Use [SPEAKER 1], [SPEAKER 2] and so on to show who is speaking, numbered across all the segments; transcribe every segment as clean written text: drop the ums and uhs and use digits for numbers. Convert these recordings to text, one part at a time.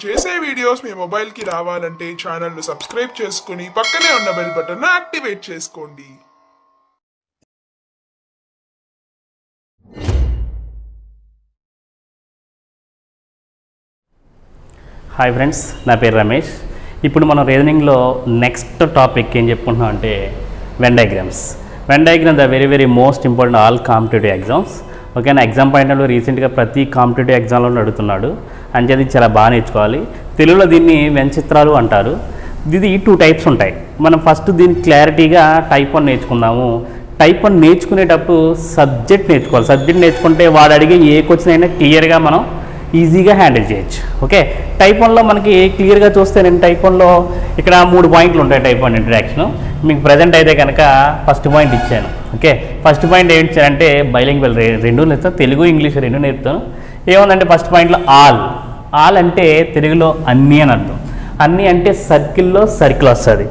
[SPEAKER 1] చేసే వీడియోస్ మీ మొబైల్కి రావాలంటే ఛానల్ను సబ్స్క్రైబ్ చేసుకుని పక్కనే ఉన్న బెల్ బటన్ను యాక్టివేట్ చేసుకోండి.
[SPEAKER 2] హాయ్ ఫ్రెండ్స్, నా పేరు రమేష్. ఇప్పుడు మనం రీజనింగ్లో నెక్స్ట్ టాపిక్ ఏం చెప్పుకుంటున్నాం అంటే Venn diagrams. Venn diagram the very most important all competitive exams. ఓకేనా, ఎగ్జామ్ పాయింట్లో రీసెంట్గా ప్రతి కాంపిటేటివ్ ఎగ్జామ్లో అడుగుతున్నాడు అంటే అది చాలా బాగా నేర్చుకోవాలి. తెలుగులో దీన్ని వెన్ చిత్రాలు అంటారు. ఇది 2 టైప్స్ ఉంటాయి. మనం ఫస్ట్ దీన్ని క్లారిటీగా టైప్ 1 నేర్చుకుందాము. టైప్ 1 నేర్చుకునేటప్పుడు సబ్జెక్ట్ నేర్చుకోవాలి. సబ్జెక్ట్ నేర్చుకుంటే వాడు అడిగే ఏ క్వశ్చన్ అయినా క్లియర్గా మనం ఈజీగా హ్యాండిల్ చేయొచ్చు. ఓకే, టైప్ 1లో మనకి క్లియర్గా చూస్తే నేను టైప్ 1లో ఇక్కడ 3 పాయింట్లు ఉంటాయి. టైప్ 1 ఇంటరాక్షన్ మీకు ప్రజెంట్ అయితే కనుక ఫస్ట్ పాయింట్ ఇచ్చాను. ఓకే, ఫస్ట్ పాయింట్ ఏమి ఇచ్చారంటే బైలింగ్వల్, 2 నేర్పుతాను, తెలుగు ఇంగ్లీష్ 2 నేర్పుతాను. ఏముందంటే ఫస్ట్ పాయింట్లో ఆల్ అంటే తెలుగులో అన్నీ అని అర్థం. అన్నీ అంటే సర్కిల్లో సర్కిల్ వస్తుంది.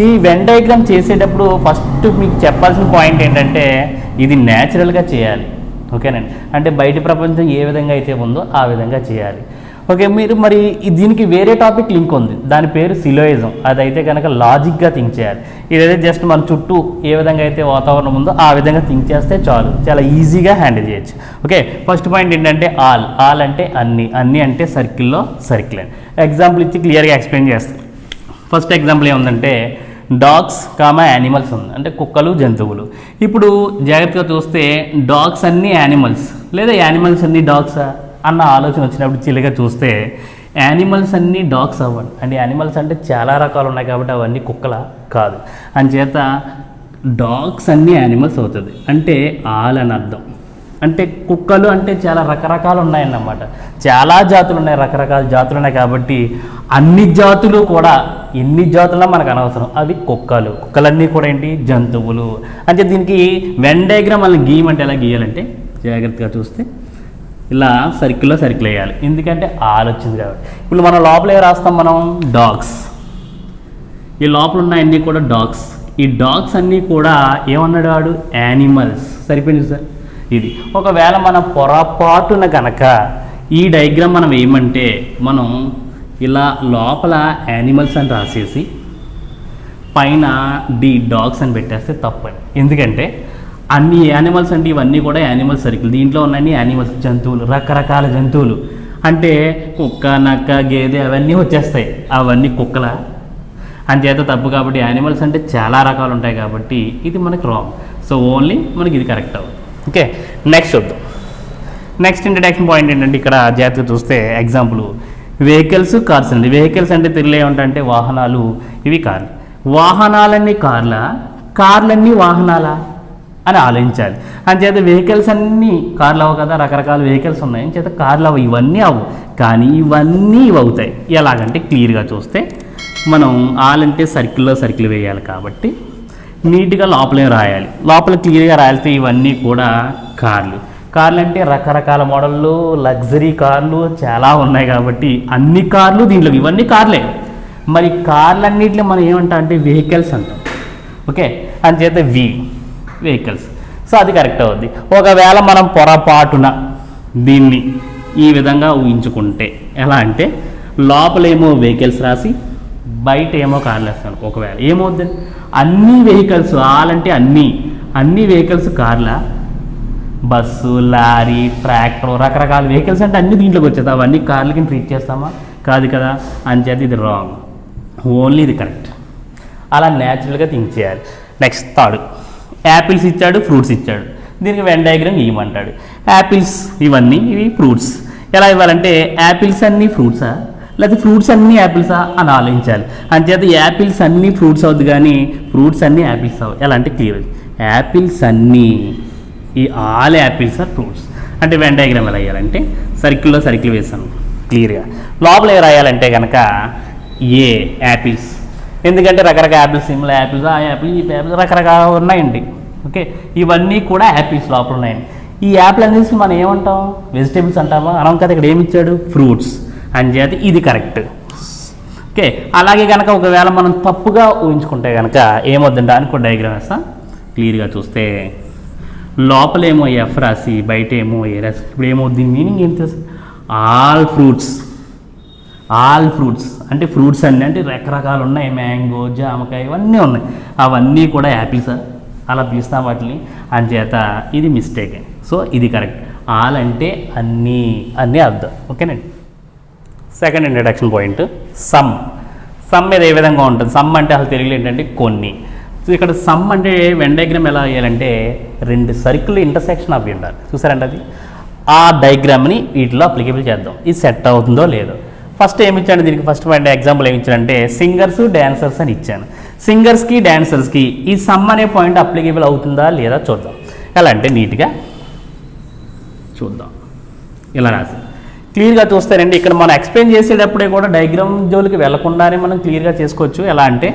[SPEAKER 2] ఈ వెన్ డయాగ్రామ్ చేసేటప్పుడు ఫస్ట్ మీకు చెప్పాల్సిన పాయింట్ ఏంటంటే ఇది న్యాచురల్గా చేయాలి. ఓకేనండి, అంటే బయట ప్రపంచం ఏ విధంగా అయితే ఉందో ఆ విధంగా చేయాలి. ఓకే, మీరు మరి దీనికి వేరే టాపిక్ లింక్ ఉంది, దాని పేరు సిలోయిజం. అదైతే కనుక లాజిక్గా థింక్ చేయాలి. ఇదైతే జస్ట్ మన చుట్టూ ఏ విధంగా అయితే వాతావరణం ఉందో ఆ విధంగా థింక్ చేస్తే చాలు, చాలా ఈజీగా హ్యాండిల్ చేయొచ్చు. ఓకే, ఫస్ట్ పాయింట్ ఏంటంటే ఆల్ అంటే అన్నీ అంటే సర్కిల్లో సర్కిల్ అని ఎగ్జాంపుల్ ఇచ్చి క్లియర్గా ఎక్స్ప్లెయిన్ చేస్తాను. ఫస్ట్ ఎగ్జాంపుల్ ఏముందంటే డాగ్స్ యానిమల్స్ ఉంది, అంటే కుక్కలు జంతువులు. ఇప్పుడు జాగ్రత్తగా చూస్తే డాగ్స్ అన్నీ యానిమల్స్ లేదా యానిమల్స్ అన్నీ డాగ్సా అన్న ఆలోచన వచ్చినప్పుడు చిల్లిగా చూస్తే యానిమల్స్ అన్నీ డాగ్స్ అవ్వండి. అంటే యానిమల్స్ అంటే చాలా రకాలు ఉన్నాయి కాబట్టి అవన్నీ కుక్కల కాదు. అంచేత డాగ్స్ అన్నీ యానిమల్స్ అవుతుంది. అంటే ఆల్ అని అర్థం. అంటే కుక్కలు అంటే చాలా రకరకాలు ఉన్నాయన్నమాట, చాలా జాతులు ఉన్నాయి, రకరకాల జాతులు ఉన్నాయి. కాబట్టి అన్ని జాతులు కూడా ఎన్ని జాతుల్లో మనకు అనవసరం, అవి కుక్కలన్నీ కూడా ఏంటి జంతువులు. అంటే దీనికి వెన్ డయాగ్రామ్ వాళ్ళని గీయమంటే ఎలా గీయాలంటే జాగ్రత్తగా చూస్తే ఇలా సర్కిల్లో సర్కిల్ వేయాలి. ఎందుకంటే ఆల్ వచ్చింది కాబట్టి. ఇప్పుడు మనం లోపల ఏ రాస్తాం, మనం డాగ్స్. ఈ లోపల ఉన్నాయన్నీ కూడా డాగ్స్. ఈ డాగ్స్ అన్నీ కూడా ఏమన్నాడు వాడు, యానిమల్స్. సరిపోయింది సార్. ఇది ఒకవేళ మన పొరపాటున కనుక ఈ డయాగ్రామ్ మనం ఏమంటే మనం ఇలా లోపల యానిమల్స్ అని రాసేసి పైన డాగ్స్ అని పెట్టేస్తే తప్పండి. ఎందుకంటే అన్ని యానిమల్స్ అంటే ఇవన్నీ కూడా యానిమల్ సర్కిల్. దీంట్లో ఉన్నాయి యానిమల్స్, జంతువులు, రకరకాల జంతువులు. అంటే కుక్క, నక్క, గేదె అవన్నీ వచ్చేస్తాయి. అవన్నీ కుక్కల అంచేత తప్పు. కాబట్టి యానిమల్స్ అంటే చాలా రకాలు ఉంటాయి కాబట్టి ఇది మనకి రాంగ్. సో ఓన్లీ మనకి ఇది కరెక్ట్ అవుతుంది. ఓకే, నెక్స్ట్ చూద్దాం. నెక్స్ట్ ఇంట్రడక్షన్ పాయింట్ ఏంటంటే ఇక్కడ జాగ్రత్తగా చూస్తే ఎగ్జాంపుల్ వెహికల్స్, కార్స్ అండి. వెహికల్స్ అంటే తెలుగులో ఏమంటే వాహనాలు, ఇవి కార్లు. వాహనాలన్నీ కార్లన్నీ వాహనాలా అని ఆలోచించాలి. అంచేత వెహికల్స్ అన్నీ కార్లు అవ్వవు కదా, రకరకాల వెహికల్స్ ఉన్నాయి. అంచేత కార్లు అవ్వవు, ఇవన్నీ అవ్వవు. కానీ ఇవన్నీ ఇవి అవుతాయి. ఎలాగంటే క్లియర్గా చూస్తే మనం ఆల్ అంటే సర్కిల్లో సర్కిల్ వేయాలి కాబట్టి నీట్గా లోపలే రాయాలి. లోపల క్లియర్గా రాయాలితే ఇవన్నీ కూడా కార్లు అంటే రకరకాల మోడళ్ళు, లగ్జరీ కార్లు చాలా ఉన్నాయి కాబట్టి అన్ని కార్లు దీంట్లో, ఇవన్నీ కార్లే. మరి కార్లన్నింటిలో మనం ఏమంటాం అంటే వెహికల్స్ అంటాం. ఓకే, అంచేత వెహికల్స్. సో అది కరెక్ట్ అవుద్ది. ఒకవేళ మనం పొరపాటున దీన్ని ఈ విధంగా ఊహించుకుంటే ఎలా అంటే లోపలేమో వెహికల్స్ రాసి బయట ఏమో కార్లు వేస్తాను. ఒకవేళ ఏమవుద్ది, అన్ని వెహికల్స్ ఆల్ అంటే అన్ని వెహికల్స్ కార్ల, బస్సు, లారీ, ట్రాక్టర్, రకరకాల వెహికల్స్ అంటే అన్ని దీంట్లోకి వచ్చేది. అవన్నీ కార్లకి ట్రీట్ చేస్తామా, కాదు కదా. అంచేత ఇది రాంగ్, ఓన్లీ ఇది కరెక్ట్. అలా న్యాచురల్గా థింక్ చేయాలి. నెక్స్ట్ థర్డ్, యాపిల్స్ ఇచ్చాడు, ఫ్రూట్స్ ఇచ్చాడు. దీనికి వెన్ డయాగ్రామ్ ఇవ్వమంటాడు. యాపిల్స్ ఇవన్నీ, ఇవి ఫ్రూట్స్. ఎలా ఇవ్వాలంటే యాపిల్స్ అన్నీ ఫ్రూట్సా లేకపోతే ఫ్రూట్స్ అన్నీ యాపిల్సా అని ఆలోచించాలి. అంచేత యాపిల్స్ అన్నీ ఫ్రూట్స్ అవుద్ది కానీ ఫ్రూట్స్ అన్నీ యాపిల్స్ అవ్వదు. ఎలా అంటే క్లియర్, యాపిల్స్ అన్నీ, ఈ ఆల్ యాపిల్స్ ఆర్ ఫ్రూట్స్. అంటే వెన్ డయాగ్రామ్ ఎలా వేయాలంటే సర్కిల్లో సర్కిల్ వేసాను క్లియర్గా. లోపల ఏ రాయాలంటే కనుక యాపిల్స్. ఎందుకంటే రకరకాల యాపిల్స్, సిమ్లా యాపిల్స్, ఆ యాపిల్, ఈ యాపిల్స్ రకరకాల ఉన్నాయండి. ఓకే, ఇవన్నీ కూడా యాపిల్స్ లోపల ఉన్నాయండి. ఈ యాపిల్ అనేసి మనం ఏమంటాం, వెజిటేబుల్స్ అంటామా, అనం కదా. ఇక్కడ ఏమి ఇచ్చాడు, ఫ్రూట్స్. అంచేత ఇది కరెక్ట్. ఓకే, అలాగే కనుక ఒకవేళ మనం తప్పుగా ఊహించుకుంటే కనుక ఏమొద్దంటే అనుకో డయాగ్రామ్ వేస్తా. క్లియర్గా చూస్తే లోపలేమో ఎఫ్ రాసి బయట ఏమో ఏ రాసి. ఇప్పుడు ఏమవుద్ది, మీనింగ్ ఏం తెలుసు, ఆల్ ఫ్రూట్స్ ఆల్ ఫ్రూట్స్ అంటే ఫ్రూట్స్ అన్నీ అంటే రకరకాలు ఉన్నాయి, మ్యాంగో, జామకాయ ఇవన్నీ ఉన్నాయి, అవన్నీ కూడా యాపిల్స్ అలా పిలుస్తాం వాటిని. అంచేత ఇది మిస్టేక్. సో ఇది కరెక్ట్. ఆల్ అంటే అన్నీ అన్నీ అర్థం. ఓకేనండి. Second introduction point some. Some మీద ఏ విధంగా ఉంటుంది? సమ్ అంటే అసలు తెలుగులో ఏంటంటే కొన్ని. సో ఇక్కడ సమ్ అంటే వెన్ డయాగ్రామ్ ఎలా వేయాలంటే 2 సర్కిల్ ఇంటర్సెక్షన్ అవి ఉండాలి. చూసారంటే అది ఆ డయాగ్రామ్ని వీటిలో అప్లికేబుల్ చేద్దాం. ఇది సెట్ అవుతుందో లేదో. ఫస్ట్ ఏమి ఇచ్చాను దీనికి? ఫస్ట్ పాయింట్ ఎగ్జాంపుల్ ఏమి ఇచ్చానంటే సింగర్స్ డాన్సర్స్ అని ఇచ్చాను. సింగర్స్కి డాన్సర్స్కి ఈ సమ్ అనే పాయింట్ అప్లికేబుల్ అవుతుందా లేదా చూద్దాం. ఎలా అంటే నీట్గా చూద్దాం. ఇలా రాసి క్లియర్గా చూస్తారండి. ఇక్కడ మనం ఎక్స్ప్లెయిన్ చేసేటప్పుడే కూడా డయాగ్రామ్ జోలికి వెళ్లకుండానే మనం క్లియర్గా చేసుకోవచ్చు. ఎలా అంటే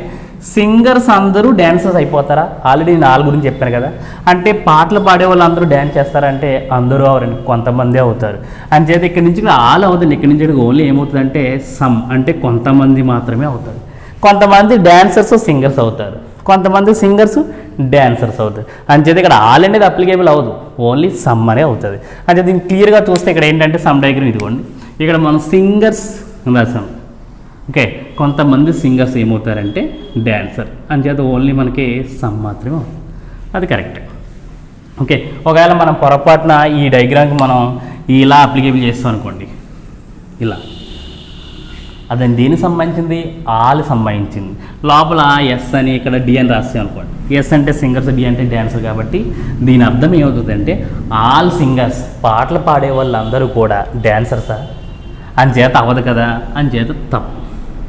[SPEAKER 2] సింగర్స్ అందరూ డాన్సర్స్ అయిపోతారా? ఆల్రెడీ నేను ఆల్ గురించి చెప్పాను కదా. అంటే పాటలు పాడే వాళ్ళు అందరూ డ్యాన్స్ చేస్తారంటే అందరూ అవరండి, కొంతమంది అవుతారు. అంచేత ఇక్కడి నుంచి ఆల్ అవుతుంది. ఇక్కడి నుంచి ఓన్లీ ఏమవుతుందంటే సమ్ అంటే కొంతమంది మాత్రమే అవుతారు. కొంతమంది డాన్సర్స్ సింగర్స్ అవుతారు, కొంతమంది సింగర్స్ డాన్సర్స్ అవుతారు. అంచేత ఇక్కడ ఆల్ అనేది అప్లికేబుల్ అవ్వదు, ఓన్లీ సమ్ అనే అవుతుంది. అంటే దీన్ని క్లియర్గా చూస్తే ఇక్కడ ఏంటంటే సమ్ డయాగ్రామ్ ఇదిగోండి. ఇక్కడ మనం సింగర్స్ రాసాం. ఓకే, కొంతమంది సింగర్స్ ఏమవుతారంటే డ్యాన్సర్. అంచేత ఓన్లీ మనకి సమ్ మాత్రమే అవుతుంది. అది కరెక్ట్. ఓకే, ఒకవేళ మనం పొరపాటున ఈ డయాగ్రామ్కి మనం ఇలా అప్లికేబుల్ చేస్తాం అనుకోండి, ఇలా అదని దేనికి సంబంధించింది? ఆల్ సంబంధించింది. లోపల ఎస్ అని ఇక్కడ డి అని రాస్తాం అనుకోండి. ఎస్ అంటే సింగర్స్, డి అంటే డాన్సర్. కాబట్టి దీని అర్థం ఏమవుతుందంటే ఆల్ సింగర్స్ పాటలు పాడే వాళ్ళందరూ కూడా డాన్సర్సా? అంచేత అవ్వదు కదా. అంచేత తప్పు.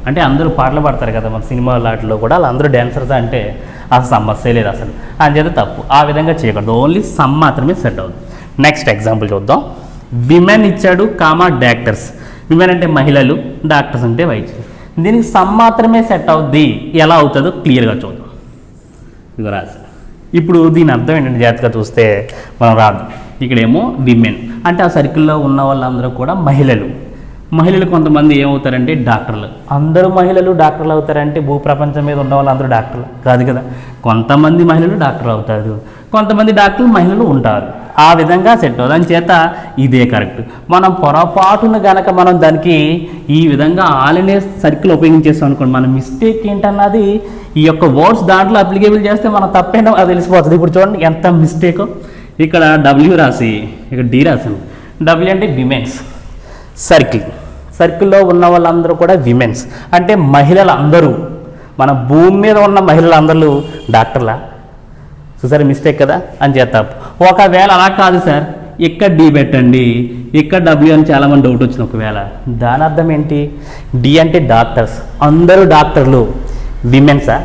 [SPEAKER 2] అంటే అందరూ పాటలు పాడతారు కదా మన సినిమా వాటిలో కూడా, వాళ్ళందరూ డాన్సర్స్ అంటే అసలు సమస్య లేదు అసలు. అంచేత తప్పు. ఆ విధంగా చేయకూడదు, ఓన్లీ సమ్ మాత్రమే సెట్ అవుతుంది. నెక్స్ట్ ఎగ్జాంపుల్ చూద్దాం. విమెన్ ఇచ్చాడు కామా డాక్టర్స్. విమెన్ అంటే మహిళలు, డాక్టర్స్ అంటే వైద్యులు. దీనికి సమ్ మాత్రమే సెట్ అవుద్ది. ఎలా అవుతుందో క్లియర్గా చూద్దాం. ఇదిగో రాసి ఇప్పుడు దీని అర్థం ఏంటంటే జాగ్రత్తగా చూస్తే మనం రాదు. ఇక్కడేమో విమెన్ అంటే ఆ సర్కిల్లో ఉన్న వాళ్ళందరూ కూడా మహిళలు. మహిళలు కొంతమంది ఏమవుతారంటే డాక్టర్లు. అందరూ మహిళలు డాక్టర్లు అవుతారంటే భూప్రపంచం మీద ఉన్న వాళ్ళందరూ డాక్టర్లు కాదు కదా. కొంతమంది మహిళలు డాక్టర్లు అవుతారు, కొంతమంది డాక్టర్లు మహిళలు ఉంటారు. ఆ విధంగా సెట్ అవుతుంది. దాని చేత ఇదే కరెక్ట్. మనం పొరపాటున గనక మనం దానికి ఈ విధంగా ఆల్నే సర్కిల్ ఉపయోగించేస్తాం అనుకోండి, మన మిస్టేక్ ఏంటన్నది ఈ యొక్క వర్డ్స్ దాంట్లో అప్లికేబుల్ చేస్తే మనం తప్పేనా అది తెలిసిపోతుంది. ఇప్పుడు చూడండి ఎంత మిస్టేక్. ఇక్కడ డబ్ల్యూ రాసి ఇక్కడ డి రాసాను. డబ్ల్యూ అంటే విమెన్స్ సర్కిల్. సర్కిల్లో ఉన్న వాళ్ళందరూ కూడా విమెన్స్ అంటే మహిళలు అందరూ, మన భూమి మీద ఉన్న మహిళలందరూ డాక్టర్లా? చూసారా మిస్టేక్ కదా. అని చేత ఒకవేళ అలా కాదు సార్, ఇక్కడ డి పెట్టండి, ఇక్కడ డబ్ల్యూ అని చాలామంది డౌట్ వచ్చింది. ఒకవేళ దాని అర్థం ఏంటి? డి అంటే డాక్టర్స్, అందరూ డాక్టర్లు విమెన్సా?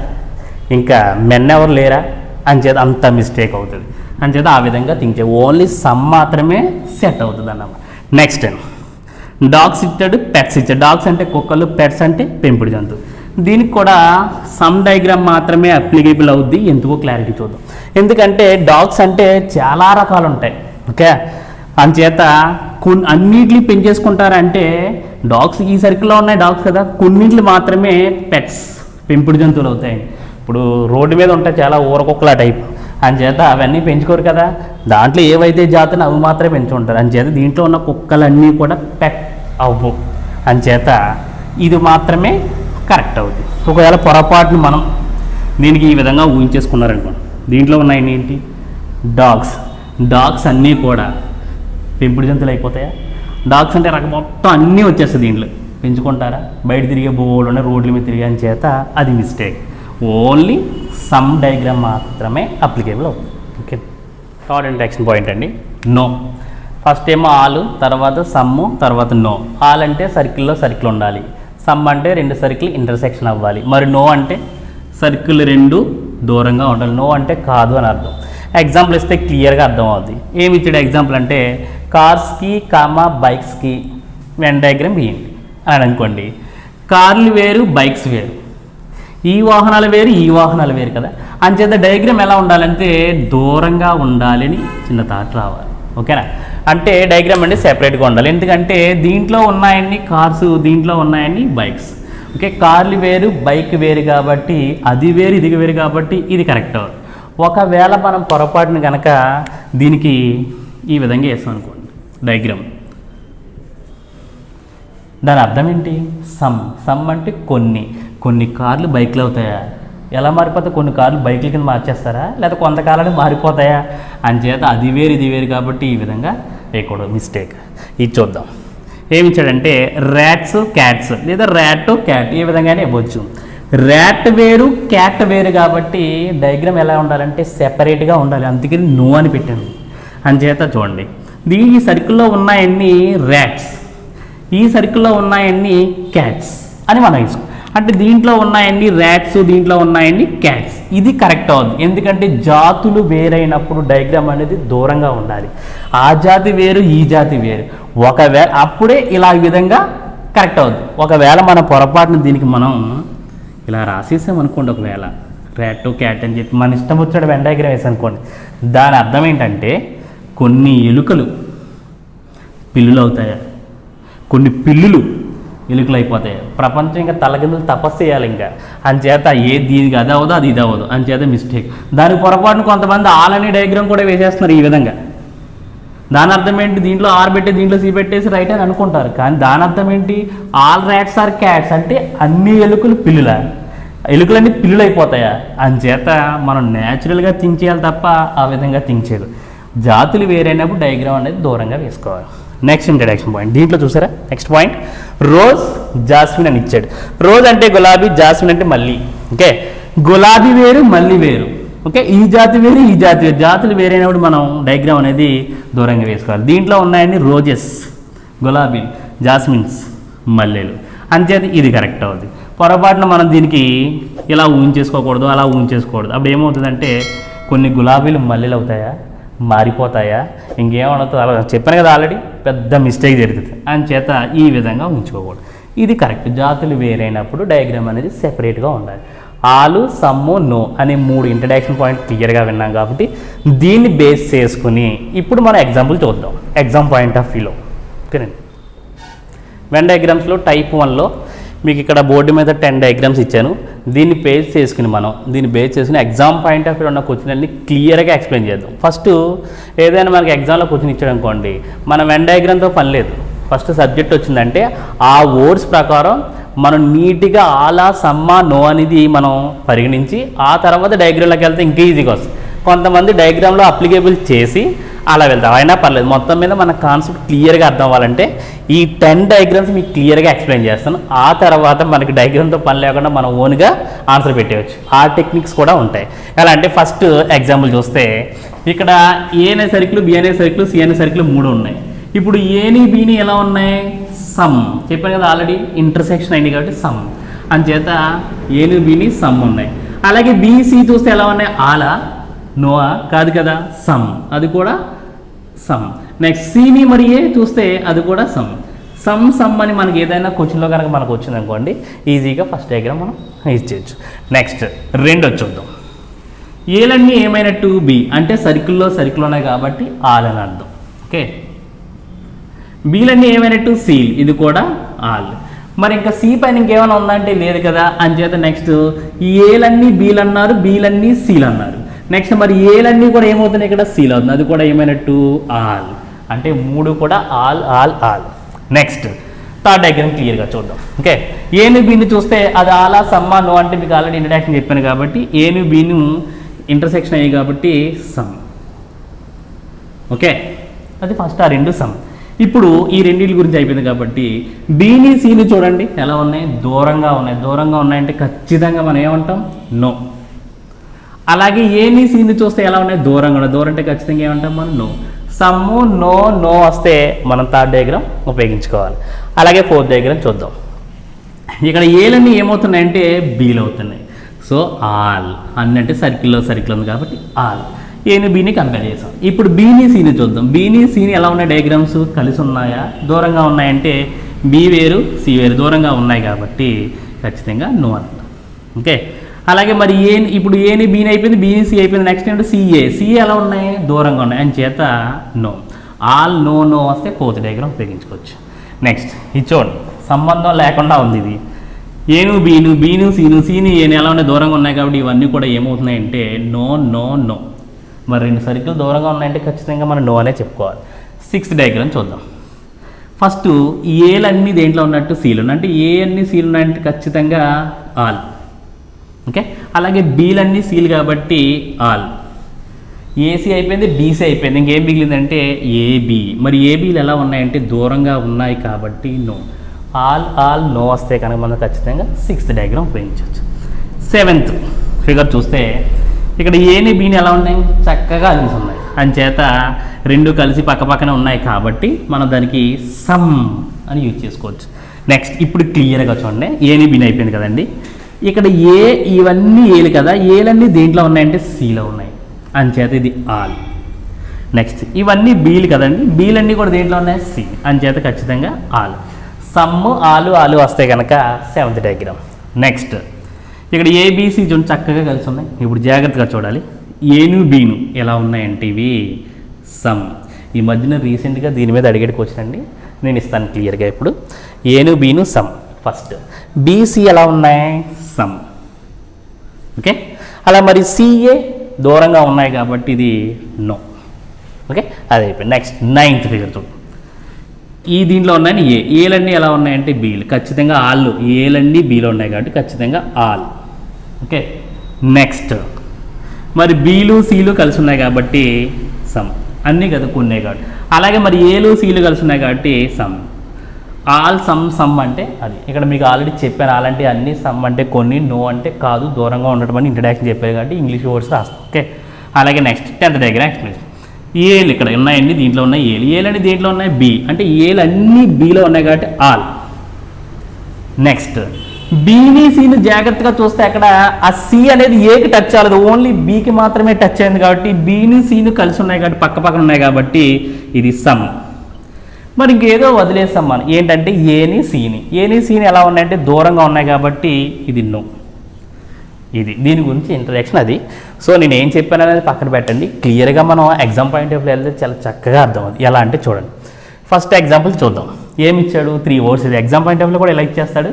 [SPEAKER 2] ఇంకా మెన్ ఎవరు లేరా? అని చేత అంత మిస్టేక్ అవుతుంది. అని చేత ఆ విధంగా థింక్ చేయాలి. ఓన్లీ సమ్ మాత్రమే సెట్ అవుతుంది అన్నమాట. నెక్స్ట్ డాగ్స్ ఇచ్చాడు, పెట్స్ ఇచ్చాడు. డాగ్స్ అంటే కుక్కలు, పెట్స్ అంటే పెంపుడు జంతువు. దీనికి కూడా సమ్ డయాగ్రామ్ మాత్రమే అప్లికేబుల్ అవుద్ది. ఎందుకో క్లారిటీ చూద్దాం. ఎందుకంటే డాగ్స్ అంటే చాలా రకాలు ఉంటాయి. ఓకే, అంచేత అన్నిటిని పెంచేసుకుంటారంటే డాగ్స్ ఈ సర్కిల్లో ఉన్నాయి డాగ్స్ కదా, కొన్నింటిని మాత్రమే పెట్స్ పెంపుడు జంతువులు అవుతాయి. ఇప్పుడు రోడ్డు మీద ఉంటాయి చాలా ఊరకుక్కల టైప్. అంచేత అవన్నీ పెంచుకోరు కదా, దాంట్లో ఏవైతే జాతులు అవి మాత్రమే పెంచుకుంటారు. అంచేత దీంట్లో ఉన్న కుక్కలన్నీ కూడా పెట్ అవ్వు. అంచేత ఇది మాత్రమే కరెక్ట్ అవుతుంది. ఒకవేళ పొరపాటును మనం దీనికి ఈ విధంగా ఊహించేసుకున్నారనుకోండి, దీంట్లో ఉన్నాయి ఏంటి? డాగ్స్. డాగ్స్ అన్నీ కూడా పెంపుడు జంతువులు అయిపోతాయా? డాగ్స్ అంటే రకం మొత్తం అన్నీ వచ్చేస్తాయి. దీంట్లో పెంచుకుంటారా? బయట తిరిగే బోర్డులోనే రోడ్ల మీద తిరిగే. చేత అది మిస్టేక్. ఓన్లీ సమ్ డయాగ్రామ్ మాత్రమే అప్లికేబుల్ అవుతుంది. ఓకే, థర్డ్ ఇంట్రడక్షన్ పాయింట్ అండి నో. ఫస్ట్ ఏమో ఆల్, తర్వాత సమ్, తర్వాత నో. ఆల్ అంటే సర్కిల్లో సర్కిల్ ఉండాలి, సమ్ అంటే 2 సర్కిల్ ఇంటర్సెక్షన్ అవ్వాలి, మరి నో అంటే సర్కిల్ 2 దూరంగా ఉండాలి. నో అంటే కాదు అని అర్థం. ఎగ్జాంపుల్ ఇస్తే క్లియర్గా అర్థం అవుతుంది. ఏమి ఇచ్చాడు ఎగ్జాంపుల్ అంటే కార్స్కి కామా బైక్స్కి వెన్ డయాగ్రామ్ గీయండి అని అనుకోండి. కార్లు వేరు, బైక్స్ వేరు, ఈ వాహనాలు వేరు, ఈ వాహనాలు వేరు కదా. అంచేత డయాగ్రామ్ ఎలా ఉండాలంటే దూరంగా ఉండాలని చిన్న థాట్ రావాలి. ఓకేనా? అంటే డయాగ్రామ్ అంటే సెపరేట్గా ఉండాలి. ఎందుకంటే దీంట్లో ఉన్నాయన్ని కార్స్, దీంట్లో ఉన్నాయన్ని బైక్స్. ఓకే, కార్లు వేరు, బైక్ వేరు కాబట్టి అది వేరు, ఇది వేరు కాబట్టి ఇది కరెక్ట్. ఒకవేళ మనం పొరపాటును కనుక దీనికి ఈ విధంగా వేస్తాం అనుకోండి, దాని అర్థం ఏంటి? సమ్ అంటే కొన్ని కార్లు బైక్లు అవుతాయా? ఎలా మారిపోతాయి? కొన్ని కార్లు బైకుల కింద మార్చేస్తారా, లేదా కొంతకాలానికి మారిపోతాయా? అంచేత అది వేరు ఇది వేరు కాబట్టి ఈ విధంగా వేయకూడదు, మిస్టేక్. ఇది చూద్దాం. ఏమి ఇచ్చాడంటే ర్యాట్స్ క్యాట్స్, లేదా ర్యాట్ క్యాట్ ఈ విధంగానే ఇవ్వచ్చు. ర్యాట్ వేరు క్యాట్ వేరు కాబట్టి డయాగ్రామ్ ఎలా ఉండాలంటే సెపరేట్గా ఉండాలి, అందుకని నో అని పెట్టాను. అంచేత చూడండి, ఈ సర్కిల్లో ఉన్నాయన్నీ ర్యాట్స్, ఈ సర్కిల్లో ఉన్నాయన్నీ క్యాట్స్ అని మనం వేసుకో. అంటే దీంట్లో ఉన్నాయన్నీ ర్యాట్స్, దీంట్లో ఉన్నాయన్నీ క్యాట్స్. ఇది కరెక్ట్ అవుతుంది, ఎందుకంటే జాతులు వేరైనప్పుడు డయాగ్రామ్ అనేది దూరంగా ఉండాలి. ఆ జాతి వేరు, ఈ జాతి వేరు. ఒకవేళ అప్పుడే ఇలా ఈ విధంగా కరెక్ట్ అవుతుంది. ఒకవేళ మన పొరపాటున దీనికి మనం ఇలా రాసేసామనుకోండి, ఒకవేళ ర్యాట్ క్యాట్ అని చెప్పి మన ఇష్టం వచ్చినట్టు వెన్ డయాగ్రామ్ వేసామనుకోండి, దాని అర్థం ఏంటంటే కొన్ని ఎలుకలు పిల్లులు అవుతాయా, కొన్ని పిల్లులు ఎలుకలు అయిపోతాయి. ప్రపంచం ఇంకా తలకిందులు తపస్సు చేయాలి ఇంకా. అంచేత దీనికి అది అవ్వదు, అది ఇది అవ్వదు, అంచేత మిస్టేక్. దానికి పొరపాటున కొంతమంది ఆలని డయాగ్రామ్ కూడా వేసేస్తున్నారు ఈ విధంగా. దాని అర్థం ఏంటి? దీంట్లో ఆర్ పెట్టి దీంట్లో సి పెట్టేసి రైట్ అని అనుకుంటారు, కానీ దాని అర్థం ఏంటి? ఆల్ ర్యాట్స్ ఆర్ క్యాట్స్ అంటే అన్ని ఎలుకలు పిల్లుల, ఎలుకలన్నీ పిల్లులు అయిపోతాయా? అంచేత మనం న్యాచురల్గా థింక్ చేయాలి తప్ప ఆ విధంగా థింక్ చేయదు. జాతులు వేరైనప్పుడు డయాగ్రామ్ అనేది దూరంగా వేసుకోవాలి. నెక్స్ట్ ఇంట్రడక్షన్ పాయింట్, దీంట్లో చూసారా నెక్స్ట్ పాయింట్, రోజ్ జాస్మిన్ అని ఇచ్చాడు. రోజ్ అంటే గులాబీ, జాస్మిన్ అంటే మల్లి. ఓకే, గులాబీ వేరు మల్లి వేరు. ఓకే, ఈ జాతి వేరు ఈ జాతి వేరు. జాతులు వేరైనప్పుడు మనం డయాగ్రామ్ అనేది దూరంగా వేసుకోవాలి. దీంట్లో ఉన్నాయన్ని రోజెస్, గులాబీ, జాస్మిన్స్, మల్లెలు. అంచేత ఇది కరెక్ట్ అవుతుంది. పొరపాటున మనం దీనికి ఇలా ఊహించేసుకోకూడదు, అలా ఊహించేసుకోకూడదు. అప్పుడు ఏమవుతుందంటే కొన్ని గులాబీలు మల్లెలు అవుతాయా, మారిపోతాయా, ఇంకేమవుతుంది? అలా చెప్పాను కదా ఆల్రెడీ, పెద్ద మిస్టేక్ జరుగుతుంది. అంచేత ఈ విధంగా ఉంచుకోకూడదు. ఇది కరెక్ట్. జాతులు వేరైనప్పుడు డయాగ్రామ్ అనేది సెపరేట్గా ఉండాలి. ఆలు, సమ్ము, నో అనే 3 ఇంట్రడక్షన్ పాయింట్ క్లియర్గా విన్నాం కాబట్టి దీన్ని బేస్ చేసుకుని ఇప్పుడు మనం ఎగ్జాంపుల్ చూద్దాం. ఎగ్జామ్ పాయింట్ ఆఫ్ వ్యూలో ఓకేనండి. వెన్ డయాగ్రామ్స్లో టైప్ 1లో మీకు ఇక్కడ బోర్డు మీద 10 డయాగ్రామ్స్ ఇచ్చాను. దీన్ని బేస్ చేసుకుని దీన్ని బేస్ చేసుకుని ఎగ్జామ్ పాయింట్ ఆఫ్ వ్యూ ఉన్న క్వశ్చన్ అన్ని క్లియర్గా ఎక్స్ప్లెయిన్ చేద్దాం. ఫస్ట్ ఏదైనా మనకి ఎగ్జామ్లో క్వశ్చన్ ఇచ్చాడు అనుకోండి, మనం వెన్ డయాగ్రామ్తో పని లేదు. ఫస్ట్ సబ్జెక్ట్ వచ్చిందంటే ఆ వర్డ్స్ ప్రకారం మనం నీట్గా ఆలా, సమ్మ, నో అనేది మనం పరిగణించి ఆ తర్వాత డయాగ్రామ్లోకి వెళ్తే ఇంకా ఈజీగా వస్తుంది. కొంతమంది డయాగ్రామ్లో అప్లికేబుల్ చేసి అలా వెళ్తాం, అయినా పర్లేదు. మొత్తం మీద మన కాన్సెప్ట్ క్లియర్గా అర్థం అవ్వాలంటే ఈ 10 డయాగ్రామ్స్ మీకు క్లియర్గా ఎక్స్ప్లెయిన్ చేస్తాను. ఆ తర్వాత మనకి డయాగ్రామ్తో పని లేకుండా మనం ఓన్గా ఆన్సర్ పెట్టేయచ్చు. ఆ టెక్నిక్స్ కూడా ఉంటాయి. ఎలా అంటే ఫస్ట్ ఎగ్జాంపుల్ చూస్తే ఇక్కడ ఏ అనే సర్కిల్, బి అనే సర్కిల్, సి అనే సర్కిల్ 3 ఉన్నాయి. ఇప్పుడు ఏని బీని ఎలా ఉన్నాయి? సమ్. చెప్పాను కదా ఆల్రెడీ, ఇంటర్సెక్షన్ అయింది కాబట్టి సమ్. అంచేత ఏని బీని సమ్ ఉన్నాయి. అలాగే బీసీ చూస్తే ఎలా ఉన్నాయి? ఆలా, నోవా కాదు కదా, సమ్, అది కూడా సమ్. నెక్స్ట్ సిని మరి ఏ చూస్తే అది కూడా సమ్ అని మనకి ఏదైనా క్వశ్చన్లో కనుక మనకు వచ్చింది అనుకోండి, ఈజీగా ఫస్ట్ డయాగ్రామ్ మనం ఇచ్చేయచ్చు. నెక్స్ట్ 2 చూద్దాం. ఏలన్నీ ఏమైనట్టు? బి అంటే సర్కిల్లో ఉన్నాయి కాబట్టి ఆల్ అని అర్థం. ఓకే, బీలన్నీ ఏమైనట్టు? సీల్, ఇది కూడా ఆల్. మరి ఇంకా సి పైన ఇంకేమైనా ఉందంటే లేదు కదా. అంచేత నెక్స్ట్ ఈ ఏలన్నీ బీలు అన్నారు, బీలన్నీ సీల్ అన్నారు. నెక్స్ట్ మరి ఏలన్నీ కూడా ఏమవుతున్నాయి? ఇక్కడ సీల్ అవుతుంది, అది కూడా ఏమైనట్టు? ఆల్. అంటే 3 కూడా ఆల్. నెక్స్ట్ థర్డ్ డయాగ్రామ్ క్లియర్గా చూద్దాం. ఓకే, ఏను బీని చూస్తే అది ఆలా, సమ్మ, నో అంటే మీకు ఆల్రెడీ ఇంట్రడక్షన్ చెప్పాను కాబట్టి ఏను బీను ఇంటర్సెక్షన్ అయ్యాయి కాబట్టి సమ్. ఓకే, అది ఫస్ట్ ఆ 2 సమ్. ఇప్పుడు ఈ రెండింటి గురించి అయిపోయింది కాబట్టి బీని సీని చూడండి ఎలా ఉన్నాయి? దూరంగా ఉన్నాయంటే ఖచ్చితంగా మనం ఏమంటాం? నో. అలాగే ఏని సీని చూస్తే ఎలా ఉన్నాయి? దూరం అంటే ఖచ్చితంగా ఏమంటాం మనం? నో. సమ్ము, నో వస్తే మనం థర్డ్ డయాగ్రామ్ ఉపయోగించుకోవాలి. అలాగే ఫోర్త్ డయాగ్రామ్ చూద్దాం. ఇక్కడ ఏలన్నీ ఏమవుతున్నాయంటే బీలు అవుతున్నాయి. సో ఆల్ అన్నంటే సర్కిల్లో ఉంది కాబట్టి ఆల్. ఏని బీని కంపేర్ చేసాం. ఇప్పుడు బీని సీని చూద్దాం. బీని సీని ఎలా ఉన్నాయి? డయాగ్రామ్స్ కలిసి ఉన్నాయా, దూరంగా ఉన్నాయంటే బీ వేరు సి వేరు, దూరంగా ఉన్నాయి కాబట్టి ఖచ్చితంగా నో అంటాం. ఓకే, అలాగే మరి ఇప్పుడు ఏని బీని అయిపోయింది, బీని సి అయిపోయింది. నెక్స్ట్ ఏంటంటే సిఏ ఎలా ఉన్నాయి? దూరంగా ఉన్నాయి. అని చేత నో. ఆల్ నో వస్తే ఫోర్త్ డయాగ్రామ్ ఉపయోగించుకోవచ్చు. నెక్స్ట్ ఇది చూడండి, సంబంధం లేకుండా ఉంది ఇది. ఏను బీను సీని ఏని ఎలా ఉన్నాయి? దూరంగా ఉన్నాయి కాబట్టి ఇవన్నీ కూడా ఏమవుతున్నాయంటే నో. మరి 2 సర్కిల్ దూరంగా ఉన్నాయంటే ఖచ్చితంగా మనం నో అనే చెప్పుకోవాలి. 6th డయాగ్రామ్ చూద్దాం. ఫస్ట్ ఏలన్నీ దేంట్లో ఉన్నట్టు సీలు ఉన్నాయి, అంటే ఏ అన్ని సీలు ఉన్నాయంటే ఖచ్చితంగా ఆల్. ఓకే, అలాగే బీలన్నీ సీలు కాబట్టి ఆల్. ఏసీ అయిపోయింది, బీసీ అయిపోయింది, ఇంకేం మిగిలిందంటే ఏబి. మరి ఏబీలు ఎలా ఉన్నాయంటే దూరంగా ఉన్నాయి కాబట్టి నో. ఆల్ నో వస్తే కనుక మనం ఖచ్చితంగా 6th డయాగ్రామ్ ఉపయోగించవచ్చు. 7th ఫిగర్ చూస్తే ఇక్కడ ఏని బీని ఎలా ఉన్నాయి, చక్కగా కలిసి ఉన్నాయి. అంచేత రెండు కలిసి పక్కపక్కనే ఉన్నాయి కాబట్టి మనం దానికి సమ్ అని యూజ్ చేసుకోవచ్చు. నెక్స్ట్ ఇప్పుడు క్లియర్గా చూడండి, ఏని బీని అయిపోయింది కదండి. ఇక్కడ ఇవన్నీ ఏలు కదా, ఏలన్నీ దేంట్లో ఉన్నాయంటే సీలో ఉన్నాయి, అంచేత ఇది ఆల్. నెక్స్ట్ ఇవన్నీ బీలు కదండి, బీలన్నీ కూడా దేంట్లో ఉన్నాయి సి, అంచేత ఖచ్చితంగా ఆల్. సమ్ ఆలు వస్తే కనుక 7th డయాగ్రామ్. నెక్స్ట్ ఇక్కడ ఏబిసి చూడండి చక్కగా కలిసి ఉన్నాయి. ఇప్పుడు జాగ్రత్తగా చూడాలి, ఏను బీను ఎలా ఉన్నాయంటే ఇవి సమ్. ఈ మధ్యన రీసెంట్గా దీని మీద అడిగేటికి వచ్చినండి, నేను ఇస్తాను క్లియర్గా. ఇప్పుడు ఏను బీను సమ్. ఫస్ట్ బీసీ ఎలా ఉన్నాయి సమ్. ఓకే, అలా మరి సిఏ దూరంగా ఉన్నాయి కాబట్టి ఇది నో. ఓకే, అది అయిపోయింది. నెక్స్ట్ 9th ఫిగర్ చూడు, ఈ దీంట్లో ఉన్నాయని ఏలన్నీ ఎలా ఉన్నాయంటే బీలు, ఖచ్చితంగా ఆళ్ళు. ఏలన్నీ బీలో ఉన్నాయి కాబట్టి ఖచ్చితంగా ఆల్. ఓకే, నెక్స్ట్ మరి బీలు సీలు కలిసి ఉన్నాయి కాబట్టి సమ్, అన్నీ కదా కొన్ని కాబట్టి. అలాగే మరి ఏలు సీలు కలిసి ఉన్నాయి కాబట్టి సమ్. ఆల్ సమ్ అంటే అది ఇక్కడ మీకు ఆల్రెడీ చెప్పాను. అలాంటి అన్ని సమ్ అంటే కొన్ని, నో అంటే కాదు, దూరంగా ఉండటం అని ఇంట్రడక్షన్ చెప్పారు కాబట్టి ఇంగ్లీష్ వర్డ్స్ రాస్తాం. ఓకే, అలాగే నెక్స్ట్ 10th డయాగ్రామ్ ఎక్స్ప్లెనేషన్. ఏలు ఇక్కడ ఉన్నాయండి, దీంట్లో ఉన్నాయి ఏలని దేంట్లో ఉన్నాయి బి, అంటే ఏలు అన్నీ బీలో ఉన్నాయి కాబట్టి ఆల్. నెక్స్ట్ బీని సీని జాగ్రత్తగా చూస్తే అక్కడ ఆ సి అనేది ఏకి టచ్ అవ్వలేదు, ఓన్లీ బీకి మాత్రమే టచ్ అయింది కాబట్టి బీని సీని కలిసి ఉన్నాయి కాబట్టి పక్క పక్కన ఉన్నాయి కాబట్టి ఇది సమ్. మరి ఇంకేదో వదిలేస్తాం మనం, ఏంటంటే ఏని సీని ఎలా ఉన్నాయంటే దూరంగా ఉన్నాయి కాబట్టి ఇది నో. ఇది దీని గురించి ఇంట్రడక్షన్ అది. సో నేను ఏం చెప్పాను అనేది పక్కన పెట్టండి, క్లియర్గా మనం ఎగ్జామ్ పాయింట్ ఆఫ్ వ్యూ వెళ్తే చాలా చక్కగా అర్థమవుతుంది. ఎలా అంటే చూడండి, ఫస్ట్ ఎగ్జాంపుల్ చూద్దాం. ఏమి ఇచ్చాడు 3 words. ఇది ఎగ్జామ్ పాయింట్ ఆఫ్ వ్యూలో కూడా ఎలా ఇచ్చేస్తాడు,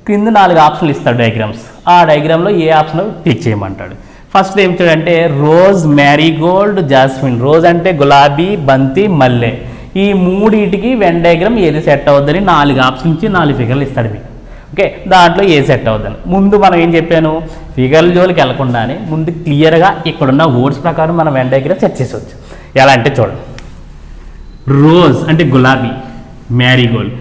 [SPEAKER 2] కింద 4 ఆప్షన్లు ఇస్తాడు డయాగ్రామ్స్. ఆ డయాగ్రామ్లో ఏ ఆప్షన్ క్లిక్ చేయమంటాడు. ఫస్ట్ ఏమి ఇచ్చాడంటే రోజ్, మ్యారీగోల్డ్, జాస్మిన్. రోజ్ అంటే గులాబీ, బంతి, మల్లె. ఈ మూడింటికి వెన్ డయాగ్రామ్ ఏది సెట్ అవుద్దని 4 ఆప్షన్ ఇచ్చి 4 ఫిగర్లు ఇస్తాడు మీకు. ఓకే, దాంట్లో ఏ సెట్ అవుద్దని ముందు మనం ఏం చెప్పాను, ఫిగర్ల జోలికి వెళ్లకుండానే ముందు క్లియర్గా ఇక్కడున్న వర్డ్స్ ప్రకారం మనం వెన్ డయాగ్రామ్ సెట్ చేసవచ్చు. ఎలా అంటే చూడండి, రోజ్ అంటే గులాబీ, మ్యారీగోల్డ్.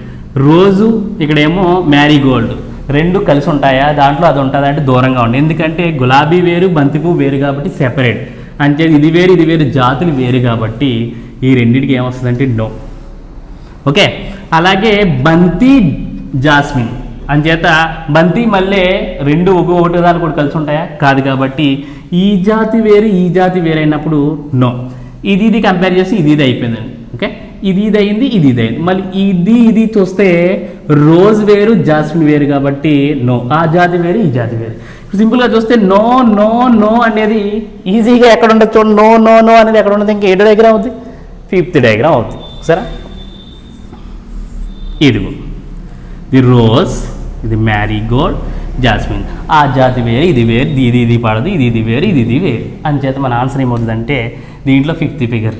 [SPEAKER 2] రోజు ఇక్కడేమో మ్యారీగోల్డ్, రెండు కలిసి ఉంటాయా, దాంట్లో అది ఉంటుంది అంటే దూరంగా ఉంది. ఎందుకంటే గులాబీ వేరు, బంతి పువ్వు వేరు కాబట్టి సెపరేట్. అంటే ఇది వేరు జాతులు వేరు కాబట్టి ఈ రెండింటికి ఏమొస్తుందంటే నో. ఓకే, అలాగే బంతి, జాస్మిన్ అంచేత బంతి మల్లె రెండు ఒకటి దాని కూడా కలిసి ఉంటాయా, కాదు కాబట్టి ఈ జాతి వేరు అయినప్పుడు నో. ఇది కంపేర్ చేసి ఇది అయిపోయిందండి. ఓకే, ఇది అయింది, ఇది అయింది. మళ్ళీ ఇది చూస్తే రోజ్ వేరు, జాస్మిన్ వేరు కాబట్టి నో. ఆ జాతి వేరు, ఈ జాతి వేరు. సింపుల్గా చూస్తే నో నో నో అనేది ఈజీగా ఎక్కడ ఉండదు చూడండి. నో నో నో అనేది ఎక్కడ ఉండదు, ఇంకా 7th డయాగ్రామ్ అవుతుంది, 5th డయాగ్రామ్ అవుతుంది. సరే, ఇదిగో ఇది రోజ్, ఇది మ్యారీగోల్డ్, జాస్మిన్. ఆ జాతి వేరు, ఇది వేరు, ఇది పడదు, ఇది వేరు, ఇది వేరు. అంచేత మన ఆన్సర్ ఏమవుతుందంటే దీంట్లో 5th ఫిగర్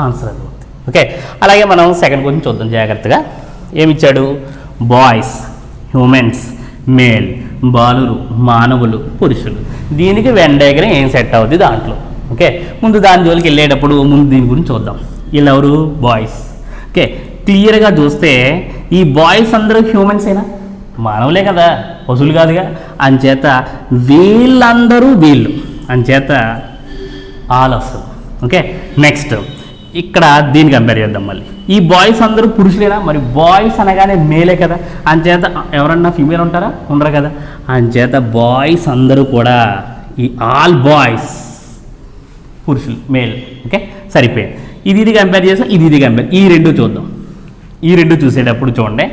[SPEAKER 2] ఆన్సర్ అది అవుతుంది. ఓకే, అలాగే మనం సెకండ్ క్వశ్చన్ చూద్దాం జాగ్రత్తగా. ఏమిచ్చాడు, బాయ్స్, హ్యూమెన్స్, మేల్, బాలురు, మానవులు, పురుషులు. దీనికి వెన్ డయాగ్రామ్ ఏం సెట్ అవుతుంది దాంట్లో. ఓకే, ముందు దాని జోలికి వెళ్ళేటప్పుడు ముందు దీని గురించి చూద్దాం. వీళ్ళెవరు, బాయ్స్. ఓకే, క్లియర్గా చూస్తే ఈ బాయ్స్ అందరూ హ్యూమన్స్ అయినా మానవులే కదా, పశువులు కాదుగా. అంచేత వీళ్ళందరూ వీళ్ళు, అంచేత ఆల్ వస్తుంది. ఓకే, నెక్స్ట్ ఇక్కడ దీన్ని కంపేర్ చేద్దాం. మళ్ళీ ఈ బాయ్స్ అందరూ పురుషులేనా, మరి బాయ్స్ అనగానే మేలే కదా. అంచేత ఎవరన్నా ఫీమేల్ ఉంటారా, ఉండరు కదా. అంచేత బాయ్స్ అందరూ కూడా ఈ ఆల్ బాయ్స్ పురుషులు, మేల్. ఓకే, సరిపోయింది. ఇది కంపేర్ చేస్తాం, ఇది కంపేర్. ఈ రెండు చూద్దాం. ఈ రెండు చూసేటప్పుడు చూడండి,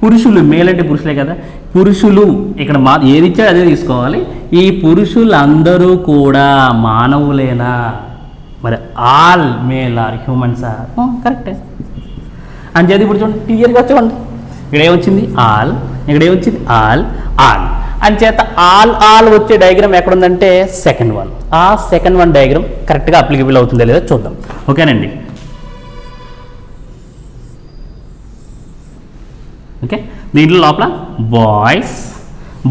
[SPEAKER 2] పురుషులు, మేల్ అంటే పురుషులే కదా. పురుషులు ఇక్కడ ఏది ఇచ్చాడో అదే తీసుకోవాలి. ఈ పురుషులందరూ కూడా మానవులేనా, మరి all male are humans are కరెక్టే. అంచేది ఇప్పుడు చూడండి, క్లియర్గా చూడండి, ఇక్కడ ఏమొచ్చింది ఆల్, ఇక్కడ ఏమొచ్చింది ఆల్. అంచేత ఆల్ వచ్చే డయాగ్రామ్ ఎక్కడ ఉందంటే సెకండ్ వన్. ఆ సెకండ్ వన్ డయాగ్రామ్ కరెక్ట్గా అప్లికబుల్ అవుతుందో లేదో చూద్దాం. ఓకేనండి, దీంట్లో లోపల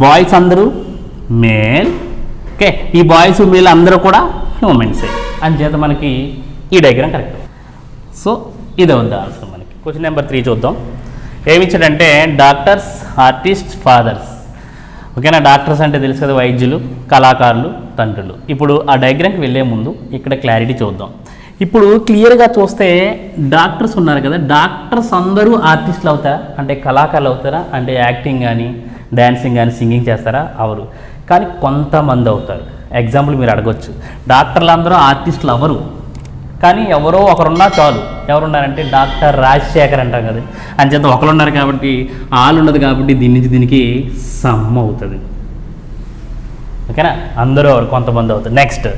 [SPEAKER 2] బాయ్స్ అందరూ మేల్. ఓకే, ఈ బాయ్స్ మేల్ అందరూ కూడా హ్యూమెన్సే అని చేత మనకి ఈ డయాగ్రామ్ కరెక్ట్. సో ఇదే ఉంది ఆన్సర్ మనకి. క్వశ్చన్ నెంబర్ 3 చూద్దాం. ఏమిచ్చాడంటే డాక్టర్స్, ఆర్టిస్ట్, ఫాదర్స్. ఓకేనా, డాక్టర్స్ అంటే తెలుసు కదా, వైద్యులు, కళాకారులు, తండ్రులు. ఇప్పుడు ఆ డయాగ్రామ్కి వెళ్ళే ముందు ఇక్కడ క్లారిటీ చూద్దాం. ఇప్పుడు క్లియర్గా చూస్తే డాక్టర్స్ ఉన్నారు కదా, డాక్టర్స్ అందరూ ఆర్టిస్టులు అవుతారా అంటే కళాకారులు అవుతారా అంటే యాక్టింగ్ కానీ డ్యాన్సింగ్ కానీ సింగింగ్ చేస్తారా? అవరు. కానీ కొంతమంది అవుతారు. ఎగ్జాంపుల్ మీరు అడగొచ్చు, డాక్టర్లు అందరూ ఆర్టిస్టులు అవ్వరు, కానీ ఎవరో ఒకరున్నా చాలు. ఎవరున్నారంటే డాక్టర్ రాజశేఖర్ అంటాం కదా, అంచేత ఒకరు ఉన్నారు కాబట్టి ఆల్ ఉండదు కాబట్టి దీని నుంచి దీనికి సమ్ అవుతుంది. ఓకేనా, అందరూ ఎవరు కొంతమంది అవుతారు. నెక్స్ట్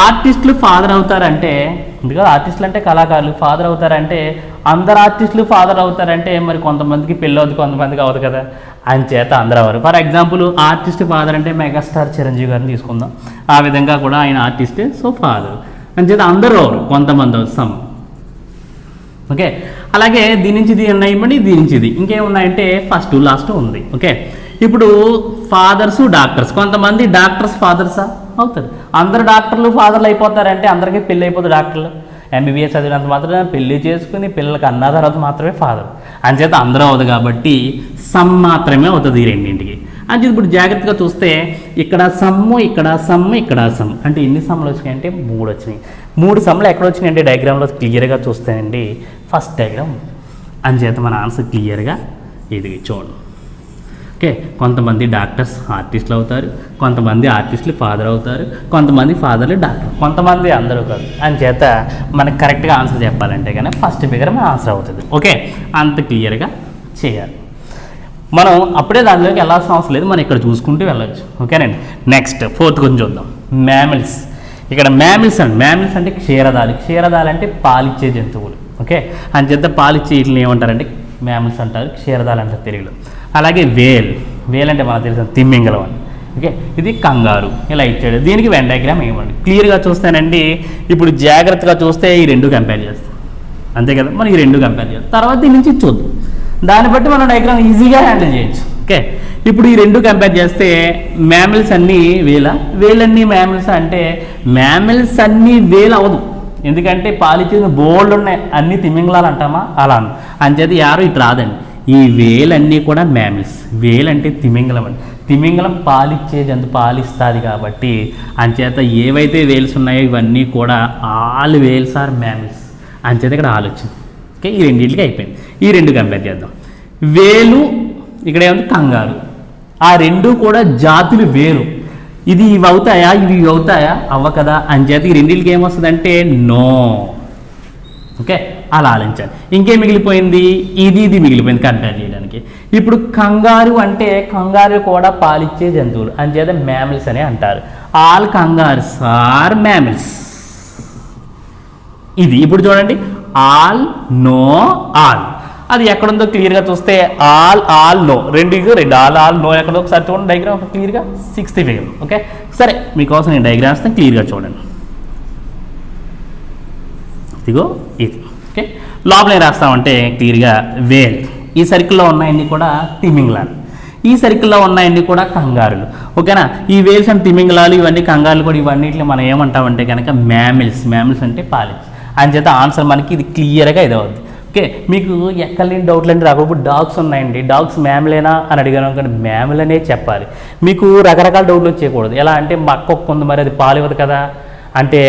[SPEAKER 2] ఆర్టిస్టులు ఫాదర్ అవుతారంటే, ఎందుకంటే ఆర్టిస్టులు అంటే కళాకారులు, ఫాదర్ అవుతారంటే అందరు ఆర్టిస్టులు ఫాదర్ అవుతారంటే మరి కొంతమందికి పెళ్ళి అవుతుంది, కొంతమందికి అవ్వదు కదా, అంచేత అందరూ అవ్వరు. ఫర్ ఎగ్జాంపుల్ ఆర్టిస్ట్ ఫాదర్ అంటే మెగాస్టార్ చిరంజీవి గారిని తీసుకుందాం. ఆ విధంగా కూడా ఆయన ఆర్టిస్టే, సో ఫాదర్. అంచేత అందరూ అవరు, కొంతమంది అవరు, సమ్. ఓకే, అలాగే దీని నుంచి ఇది ఉన్నాయి, దీని నుంచి ఇది ఇంకేమున్నాయంటే ఫస్ట్ లాస్ట్ ఉంది. ఓకే, ఇప్పుడు ఫాదర్స్, డాక్టర్స్. కొంతమంది డాక్టర్స్ ఫాదర్సా? అవుతారు. అందరు డాక్టర్లు ఫాదర్లు అయిపోతారంటే అందరికీ పెళ్ళి అయిపోతుంది. డాక్టర్లు ఎంబీబీఎస్ చదివినంత మాత్రం పెళ్లి చేసుకుని పిల్లలకి అన్న తర్వాత మాత్రమే ఫాదర్. అంచేత అందరూ అవుతుంది కాబట్టి సమ్ మాత్రమే అవుతుంది ఈ రెండింటికి. అంటే ఇప్పుడు జాగ్రత్తగా చూస్తే ఇక్కడ సమ్ము, ఇక్కడ సమ్ము, ఇక్కడ సమ్. అంటే ఎన్ని సమ్లు వచ్చినాయి అంటే 3 వచ్చినాయి. 3 సమ్లు ఎక్కడ వచ్చినాయి అంటే డయాగ్రామ్లో క్లియర్గా చూస్తానండి, ఫస్ట్ డయాగ్రామ్. అంచేత మన ఆన్సర్ క్లియర్గా ఇది చూడండి. ఓకే, కొంతమంది డాక్టర్స్ ఆర్టిస్టులు అవుతారు, కొంతమంది ఆర్టిస్టులు ఫాదర్ అవుతారు, కొంతమంది ఫాదర్లు డాక్టర్, కొంతమంది అందరూ కాదు. అంచేత మనకు కరెక్ట్గా ఆన్సర్ చెప్పాలంటే కానీ ఫస్ట్ ఫిగర్ మన ఆన్సర్ అవుతుంది. ఓకే, అంత క్లియర్గా చేయాలి. మనం అప్పుడే దానిలోకి వెళ్ళాల్సిన అవసరం లేదు, మనం ఇక్కడ చూసుకుంటూ వెళ్ళచ్చు. ఓకేనండి, నెక్స్ట్ 4th కొంచెం చూద్దాం. మ్యామిల్స్. ఇక్కడ మ్యామిల్స్ అంటే క్షీరదాలు. క్షీరదాలు అంటే పాలిచ్చే జంతువులు. ఓకే, అంచేత పాలిచ్చే వీటిని ఏమంటారంటే మ్యామిల్స్ అంటారు, క్షీరదాలు అంటారు తెలుగులో. అలాగే వేల్ అంటే మనకు తెలిసిన తిమ్మింగలం అని. ఓకే, ఇది కంగారు. ఇలా ఇచ్చాడు. దీనికి వెన్ డయాగ్రామ్ ఏమండి క్లియర్గా చూస్తానండి. ఇప్పుడు జాగ్రత్తగా చూస్తే ఈ 2 కంపేర్ చేస్తాం, అంతే కదా. మనం ఈ 2 కంపేర్ చేస్తాం, తర్వాత దీని నుంచి చూద్దాం. దాన్ని బట్టి మనం డయాగ్రామ్ ఈజీగా హ్యాండిల్ చేయొచ్చు. ఓకే, ఇప్పుడు ఈ 2 కంపేర్ చేస్తే మ్యామిల్స్ అన్నీ వేలన్నీ మ్యామిల్స్ అంటే మ్యామిల్స్ అన్నీ వేలు అవ్వదు. ఎందుకంటే పాలిచ్చిన బోల్డ్ ఉన్నాయి, అన్ని తిమింగలాలు అంటామా అలా. అంచేది యారు ఇటు రాదండి. ఈ వేలన్నీ కూడా మ్యామిల్స్. వేలంటే తిమింగలం అండి. తిమింగలం పాలిచ్చే పాలిస్తుంది కాబట్టి అంచేత ఏవైతే వేల్స్ ఉన్నాయో ఇవన్నీ కూడా ఆల్ వేల్స్ ఆర్ మ్యామిల్స్. అంచేత ఇక్కడ ఆలోచన. ఓకే, ఈ రెండింటికి అయిపోయింది. ఈ 2 కంపేర్ చేద్దాం. వేలు ఇక్కడ ఏముంది కంగారు. ఆ 2 కూడా జాతులు వేరు. ఇవి అవుతాయా, ఇవి అవుతాయా? అవ్వ కదా. అంచేత ఈ రెండింటికి ఏమొస్తుందంటే నో. ఓకే, అలా ఆలోచించాలి. ఇంకేం మిగిలిపోయింది? ఇది మిగిలిపోయింది కంపేర్ చేయడానికి. ఇప్పుడు కంగారు అంటే కంగారు కూడా పాలిచ్చే జంతువులు, అంచేత మ్యామిల్స్ అనే అంటారు. All kangaroos are mammals. ఇది ఇప్పుడు చూడండి, ఆల్ నో ఆల్. అది ఎక్కడుందో క్లియర్గా చూస్తే ఆల్ నో, రెండు ఆల్ నో ఎక్కడో ఒకసారి చూడండి డయాగ్రామ్ ఒక క్లియర్గా 6th ఫిగర్. ఓకే, సరే మీకోసం నేను డయాగ్రామ్ ఇస్తాను, క్లియర్గా చూడండి. ఇదిగో ఇది. ఓకే, లోపల ఏం రాస్తామంటే క్లియర్గా వేల్. ఈ సర్కిల్లో ఉన్నాయన్నీ కూడా తిమింగలాలు, ఈ సర్కిల్లో ఉన్నాయన్నీ కూడా కంగారులు. ఓకేనా, ఈ వేల్స్ అంటే తిమింగలాలు, ఇవన్నీ కంగారులు కూడా, ఇవన్నిటిని మనం ఏమంటామంటే కనుక మ్యామిల్స్ అంటే పాలిచ్. అంచేత ఆన్సర్ మనకి ఇది క్లియర్గా ఇది అవుద్ది. ఓకే, మీకు ఎక్కలేని డౌట్లు అంటే రాకపోతే డాగ్స్ ఉన్నాయండి, డాగ్స్ మ్యామిలేనా అని అడిగాను అనుకోండి, మ్యామిల్ అనే చెప్పాలి. మీకు రకరకాల డౌట్లు వచ్చేయకూడదు. ఎలా అంటే మక్క కుక్క ఉంది, మరి అది పాలు ఇవ్వదు కదా, అంటే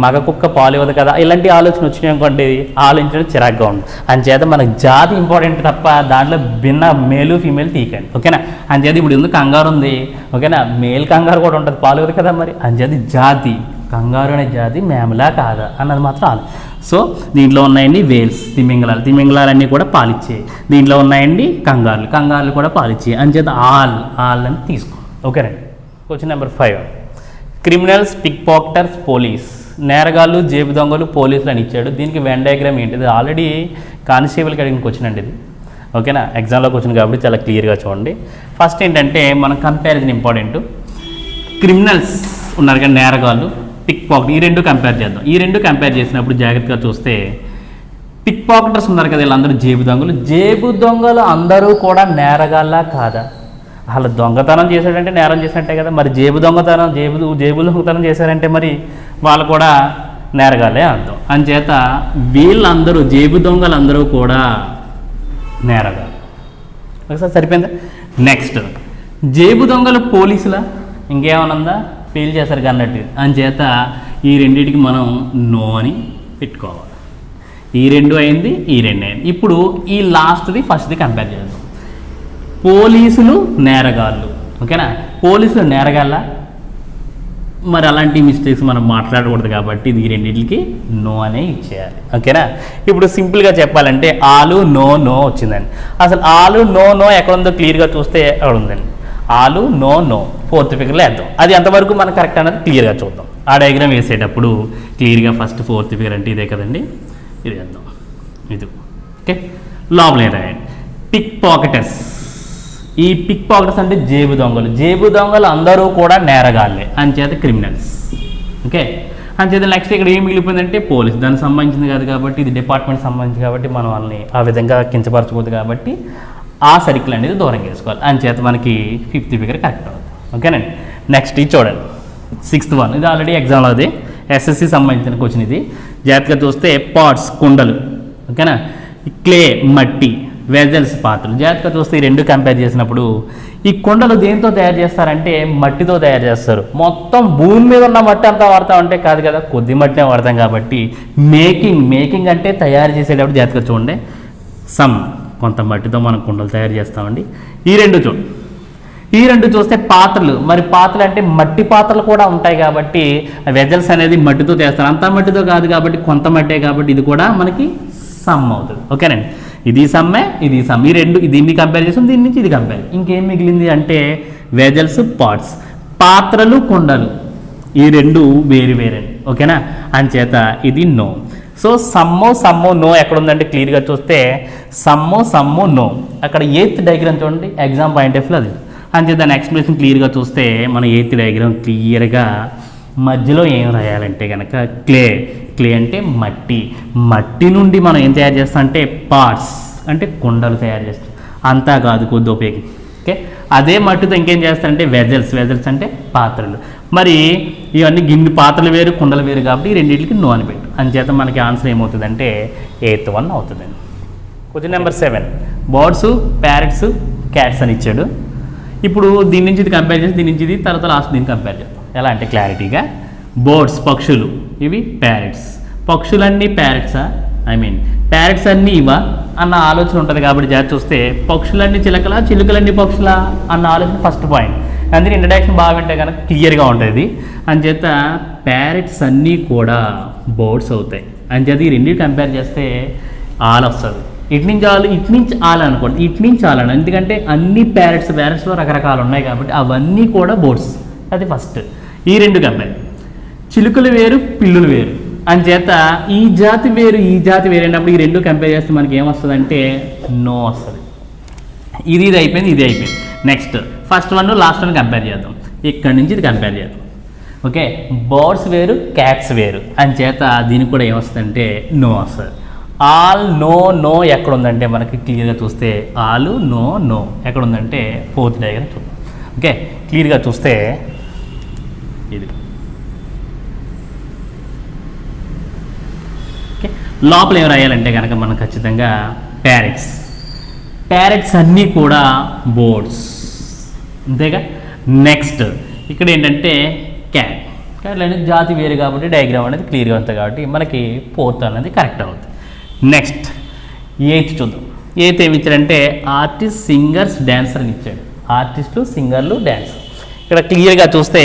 [SPEAKER 2] మగ కుక్క పాలు ఇవ్వదు కదా, ఇలాంటి ఆలోచన వచ్చినాయి అనుకోండి ఆలోచించడం చిరాగ్గా ఉంది. అంచేత మనకు జాతి ఇంపార్టెంట్ తప్ప దాంట్లో భిన్న మేలు ఫీమేల్ తీకండి. ఓకేనా, అంచేత ఇప్పుడు ఎందుకు కంగారు ఉంది, ఓకేనా, మేల్ కంగారు కూడా ఉంటుంది, పాలు ఇవ్వదు కదా, మరి అంచేత జాతి కంగారు అనే జాతి మ్యామిలా కాదా అన్నది మాత్రం. సో దీంట్లో ఉన్నాయండి వేల్స్, తిమింగలాలన్నీ కూడా పాలిచ్చే. దీంట్లో ఉన్నాయండి కంగారులు కూడా పాలిచ్చే. అంచేత ఆల్ అని తీసుకో. ఓకేనండి. Question number 5. Criminals, pick pocketers, police. నేరగాళ్ళు, జేబు దొంగలు, పోలీసులు అని ఇచ్చాడు. దీనికి వెన్ డయాగ్రామ్ ఏంటిది? ఆల్రెడీ కానిస్టేబుల్కి అడిగిన క్వశ్చన్ అండి ఇది. ఓకేనా, ఎగ్జామ్లో క్వశ్చన్ కాబట్టి చాలా క్లియర్గా చూడండి. ఫస్ట్ ఏంటంటే మనం కంపారిజన్ ఇంపార్టెంట్. క్రిమినల్స్ ఉన్నారు కానీ నేరగాళ్ళు, పిక్ పాకెట్, ఈ 2 కంపేర్ చేద్దాం. ఈ 2 కంపేర్ చేసినప్పుడు జాగ్రత్తగా చూస్తే పిక్ పాకెటర్స్ ఉన్నారు కదా వీళ్ళందరూ జేబు దొంగలు అందరూ కూడా నేరగాళ్ళ కాదా? అసలు దొంగతనం చేశాడంటే నేరం చేసినట్టే కదా. మరి జేబు దొంగతనం చేశారంటే మరి వాళ్ళు కూడా నేరగాలే అర్థం. అంచేత వీళ్ళందరూ జేబు దొంగలందరూ కూడా నేరగాలు. ఒకసారి సరిపోయిందా? నెక్స్ట్ జేబు దొంగలు పోలీసులా ఇంకేమనుందా? ఫెయిల్ చేశారు కన్నట్టు. అంచేత ఈ రెండింటికి మనం నో అని పెట్టుకోవాలి. ఈ రెండు అయింది. ఇప్పుడు ఈ లాస్ట్ది ఫస్ట్ది కంపేర్ చేద్దాం. పోలీసులు నేరగాళ్ళు. ఓకేనా? పోలీసులు నేరగాళ్ళ? మరి అలాంటి మిస్టేక్స్ మనం మాట్లాడకూడదు కాబట్టి ఇది రెండింటికి నో అనే ఇచ్చేయాలి. ఓకేనా? ఇప్పుడు సింపుల్గా చెప్పాలంటే ఆలు నో వచ్చిందండి. అసలు ఆలు నో ఎక్కడ ఉందో క్లియర్గా చూస్తే అక్కడ ఉందండి. ఆలు నో ఫోర్త్ ఫిగర్లో వేద్దాం. అది ఎంతవరకు మనకు కరెక్ట్ అనేది క్లియర్గా చూద్దాం. ఆ డయాగ్రామ్ వేసేటప్పుడు క్లియర్గా ఫస్ట్ ఫోర్త్ ఫిగర్ అంటే ఇదే కదండి, ఇది వేద్దాం. ఇది ఓకే. లోపల రాయండి పిక్ పాకెటర్స్. ఈ పిక్ పాకెటర్స్ అంటే జేబు దొంగలు అందరూ కూడా నేరగాళ్ళే, అంచేత క్రిమినల్స్. ఓకే. అంచేత నెక్స్ట్ ఇక్కడ ఏం మిగిలిపోయిందంటే పోలీస్. దానికి సంబంధించింది కాదు కాబట్టి ఇది డిపార్ట్మెంట్ సంబంధించి కాబట్టి మనం వాళ్ళని ఆ విధంగా కించపరచకూడదు కాబట్టి ఆ సర్కిల్ అనేది దూరం చేసుకోవాలి. అంచేత మనకి ఫిఫ్త్ ఫిగర్ కరెక్ట్ అవుతుంది. ఓకేనండి. నెక్స్ట్ ఇది చూడండి 6th వన్. ఇది ఆల్రెడీ ఎగ్జామ్లో అది ఎస్ఎస్సి సంబంధించిన క్వశ్చన్. ఇది జాగ్రత్తగా చూస్తే పాట్స్ కుండలు. ఓకేనా? క్లే మట్టి, వెజల్స్ పాత్రలు. జాగ్రత్తగా చూస్తే ఈ రెండు కంపేర్ చేసినప్పుడు ఈ కుండలు దేంతో తయారు చేస్తారంటే మట్టితో తయారు చేస్తారు. మొత్తం భూమి మీద ఉన్న మట్టి అంతా వాడతాం అంటే కాదు కదా, కొద్ది మట్టినే వాడతాం కాబట్టి మేకింగ్ అంటే తయారు చేసేటప్పుడు జాగ్రత్తగా చూడండి కొంత మట్టితో మనం కుండలు తయారు చేస్తామండి. ఈ రెండు చూస్తే పాత్రలు. మరి పాత్రలు అంటే మట్టి పాత్రలు కూడా ఉంటాయి కాబట్టి వెజల్స్ అనేది మట్టితో చేస్తారు. అంతా మట్టితో కాదు కాబట్టి కొంత మట్టే కాబట్టి ఇది కూడా మనకి సమ్ అవుతుంది. ఓకేనండి. ఇది సమ్మే, ఇది సమ్. ఈ రెండు దీన్ని కంపేర్ చేస్తాం, దీని నుంచి ఇది కంపేర్. ఇంకేం మిగిలింది అంటే వెజల్స్ పాట్స్, పాత్రలు కుండలు. ఈ రెండు వేరు. ఓకేనా? అంచేత ఇది నో. సో సమ్మో నో ఎక్కడ ఉందంటే క్లియర్గా చూస్తే సమ్మో నో. అక్కడ 8th డయాగ్రామ్ చూడండి, ఎగ్జామ్ పాయింట్ ఆఫ్ వ్యూ అది. అంచేత దాని ఎక్స్ప్లెనేషన్ క్లియర్గా చూస్తే మన 8th డయాగ్రామ్ క్లియర్గా మధ్యలో ఏం రాయాలంటే కనుక క్లే అంటే మట్టి నుండి మనం ఏం తయారు చేస్తాం అంటే పార్ట్స్ అంటే కుండలు తయారు చేస్తాం. అంతా కాదు, కొద్ది ఉపయోగం. ఓకే. అదే మట్టితో ఇంకేం చేస్తారంటే వెజల్స్ అంటే పాత్రలు. మరి ఇవన్నీ గిన్నె పాత్రలు వేరు, కుండలు వేరు కాబట్టి ఈ రెండింటికి నో అని పెట్టు. అంచేత మనకి ఆన్సర్ ఏమవుతుందంటే 8th వన్ అవుతుందండి. Question number 7 birds, parrots, cats అని ఇచ్చాడు. ఇప్పుడు దీని నుంచి ఇది కంపేర్ చేసి దీని నుంచి ఇది తర్వాత లాస్ట్ దీన్ని కంపేర్ చేద్దాం. ఎలా అంటే క్లారిటీగా బర్డ్స్ పక్షులు, ఇవి ప్యారెట్స్. పక్షులన్నీ ప్యారెట్సా? ప్యారెట్స్ అన్నీ ఇవా అన్న ఆలోచన ఉంటుంది కాబట్టి జాగ్రత్త చూస్తే పక్షులన్నీ చిలకలా, చిలుకలన్నీ పక్షులా అన్న ఆలోచన ఫస్ట్ పాయింట్. అందుకే ఇంట్రడక్షన్ బాగా వింటే కనుక క్లియర్గా ఉంటుంది. అంచేత ప్యారెట్స్ అన్నీ కూడా బర్డ్స్ అవుతాయి. అంచేత ఈ రెండు కంపేర్ చేస్తే ఆల్ వస్తుంది. ఇటు నుంచి ఆల్ అనుకోండి, ఇటు నుంచి ఆల్ అని. ఎందుకంటే అన్ని ప్యారెట్స్లో రకరకాలు ఉన్నాయి కాబట్టి అవన్నీ కూడా బర్డ్స్. అది ఫస్ట్. ఈ రెండు కంపేర్. చిలుకలు వేరు, పిల్లులు వేరు. అంచేత ఈ జాతి వేరు అయినప్పుడు ఈ రెండు కంపేర్ చేస్తే మనకి ఏమొస్తుందంటే నో వస్తుంది. ఇది అయిపోయింది. Next first one last one compare చేద్దాం. ఇక్కడ నుంచి ఇది కంపేర్ చేద్దాం. ఓకే. బర్డ్స్ వేరు, క్యాట్స్ వేరు. అంచేత దీనికి కూడా ఏమొస్తుందంటే నో వస్తుంది. ఆల్ నో ఎక్కడ ఉందంటే మనకి క్లియర్గా చూస్తే ఆల్ నో ఎక్కడ ఉందంటే 4th డయాగ్రామ్ చూద్దాం. ఓకే. క్లియర్గా చూస్తే ఇది. ఓకే. లోపల ఏం రాయాలంటే కనుక మనం ఖచ్చితంగా ప్యారెట్స్ అన్నీ కూడా బర్డ్స్. అంతేగా. నెక్స్ట్ ఇక్కడ ఏంటంటే క్యాట్లు అనేది జాతి వేరు కాబట్టి డయాగ్రామ్ అనేది క్లియర్గా ఉంటుంది కాబట్టి మనకి 4th అనేది కరెక్ట్ అవుతుంది. నెక్స్ట్ 8th చూద్దాం. 8th ఏమి ఇచ్చాడంటే ఆర్టిస్ట్, సింగర్స్, డ్యాన్సర్ అని ఇచ్చాడు. ఆర్టిస్టులు, సింగర్లు, డ్యాన్సర్. ఇక్కడ క్లియర్గా చూస్తే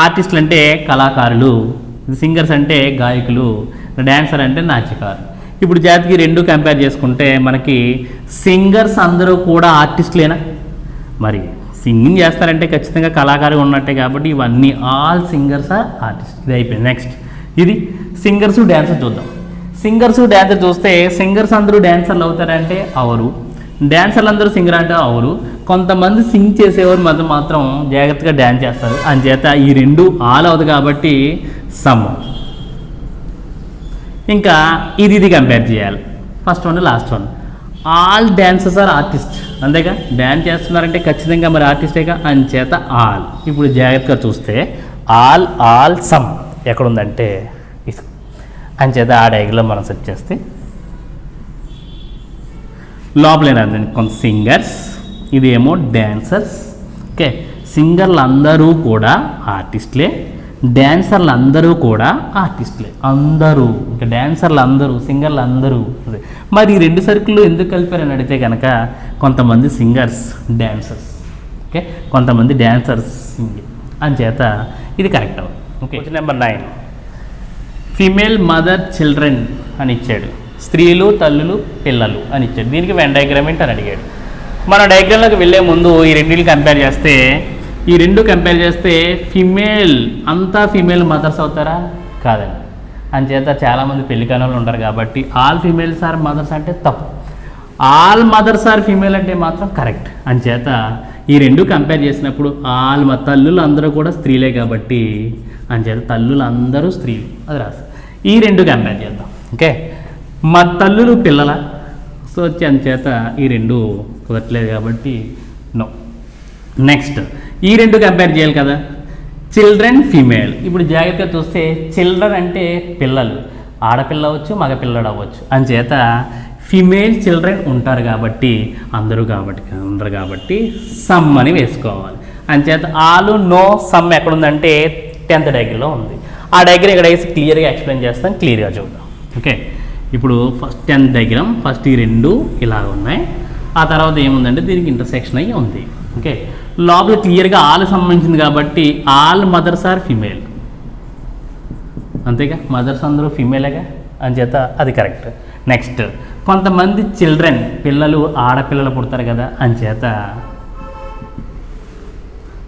[SPEAKER 2] ఆర్టిస్టులు అంటే కళాకారులు, సింగర్స్ అంటే గాయకులు, డ్యాన్సర్ అంటే నాట్యకారులు. ఇప్పుడు జాతికి రెండు కంపేర్ చేసుకుంటే మనకి సింగర్స్ అందరూ కూడా ఆర్టిస్టులేనా? మరి సింగింగ్ చేస్తారంటే ఖచ్చితంగా కళాకారులు ఉన్నట్టే కాబట్టి ఇవన్నీ ఆల్ సింగర్స్ ఆర్ ఆర్టిస్ట్. ఇది అయిపోయింది. నెక్స్ట్ ఇది సింగర్స్, డ్యాన్సర్ చూద్దాం. సింగర్స్, డ్యాన్సర్ చూస్తే సింగర్స్ అందరూ డ్యాన్సర్లు అవుతారంటే అవరు, డాన్సర్లు అందరూ సింగర్ అంటే అవరు. కొంతమంది సింగ్ చేసేవారు మాత్రం జాగ్రత్తగా డ్యాన్స్ చేస్తారు. అంచేత ఈ రెండు ఆల్ అవుతుంది కాబట్టి సమ్. ఇంకా ఇది కంపేర్ చేయాలి. First one last one. All dancers are artist, అంతేగా, డ్యాన్స్ చేస్తున్నారంటే ఖచ్చితంగా మరి ఆర్టిస్టేగా, అంచేత ఆల్. ఇప్పుడు జాగ్రత్తగా చూస్తే ఆల్ సమ్ ఎక్కడుందంటే ఇది, అంచేత ఆ డయాగ్రామ్ మనం సెట్ చేస్తే లోపలేనండి కొంత సింగర్స్, ఇదేమో డాన్సర్స్. ఓకే, సింగర్లు అందరూ కూడా ఆర్టిస్టులే, డాన్సర్లు అందరూ కూడా ఆర్టిస్టులే, అందరూ. ఇంకా డాన్సర్లు అందరూ, సింగర్లు అందరూ. మరి ఈ రెండు సర్కిళ్ళు ఎందుకు కలిపారని అడిగితే కనుక కొంతమంది సింగర్స్ డాన్సర్స్, ఓకే, కొంతమంది డాన్సర్స్ సింగర్, అంచేత ఇది కరెక్ట్ అవుతుంది. Okay, number 9 female mother children అని ఇచ్చాడు, స్త్రీలు తల్లులు పిల్లలు అని ఇచ్చాడు. దీనికి వెన్ డయాగ్రామ్ ఏంటి అని అడిగాడు. మనం డయాగ్రామ్లోకి వెళ్ళే ముందు ఈ రెండింటిని కంపేర్ చేస్తే, ఈ రెండు కంపేర్ చేస్తే ఫిమేల్ అంతా ఫీమేల్ మదర్స్ అవుతారా? కాదండి. అంచేత చాలామంది పెళ్లి కాని వాళ్ళు ఉంటారు కాబట్టి ఆల్ ఫీమేల్స్ ఆర్ మదర్స్ అంటే తప్పు, ఆల్ మదర్స్ ఆర్ ఫీమేల్ అంటే మాత్రం కరెక్ట్. అంచేత ఈ రెండు కంపేర్ చేసినప్పుడు తల్లులు అందరూ కూడా స్త్రీలే కాబట్టి అంచేత తల్లులు అందరూ స్త్రీలు అది రాదు. ఈ రెండు కంపేర్ చేద్దాం. ఓకే, మా తల్లులు పిల్లల, సో వచ్చి అంచేత ఈ రెండు కుదరట్లేదు కాబట్టి నో. నెక్స్ట్ ఈ రెండు కంపేర్ చేయాలి కదా, చిల్డ్రన్ ఫీమేల్. ఇప్పుడు జాగ్రత్తగా చూస్తే చిల్డ్రన్ అంటే పిల్లలు, ఆడపిల్ల అవ్వచ్చు మగపిల్లడు అవ్వచ్చు, అంచేత ఫీమేల్ చిల్డ్రన్ ఉంటారు కాబట్టి అందరూ కాబట్టి సమ్ అని వేసుకోవాలి. అంచేత ఆలు నో సమ్ ఎక్కడుందంటే 10th డయాగ్రామ్లో ఉంది. ఆ డయాగ్రామ్ ఇక్కడ వేసి క్లియర్గా ఎక్స్ప్లెయిన్ చేస్తాను, క్లియర్గా చూద్దాం. ఓకే, ఇప్పుడు ఫస్ట్ 10th డయాగ్రామ్, ఫస్ట్ ఈ రెండు ఇలాగ ఉన్నాయి, ఆ తర్వాత ఏముందంటే దీనికి ఇంటర్సెక్షన్ అయ్యి ఉంది. ఓకే, లోపల క్లియర్గా ఆల్ సంబంధించింది కాబట్టి ఆల్ మదర్స్ ఆర్ ఫీమేల్, అంతేగా, మదర్స్ అందరూ ఫీమేలేగా, అంచేత అది కరెక్ట్. నెక్స్ట్ కొంతమంది చిల్డ్రన్ పిల్లలు ఆడపిల్లలు పుడతారు కదా, అంచేత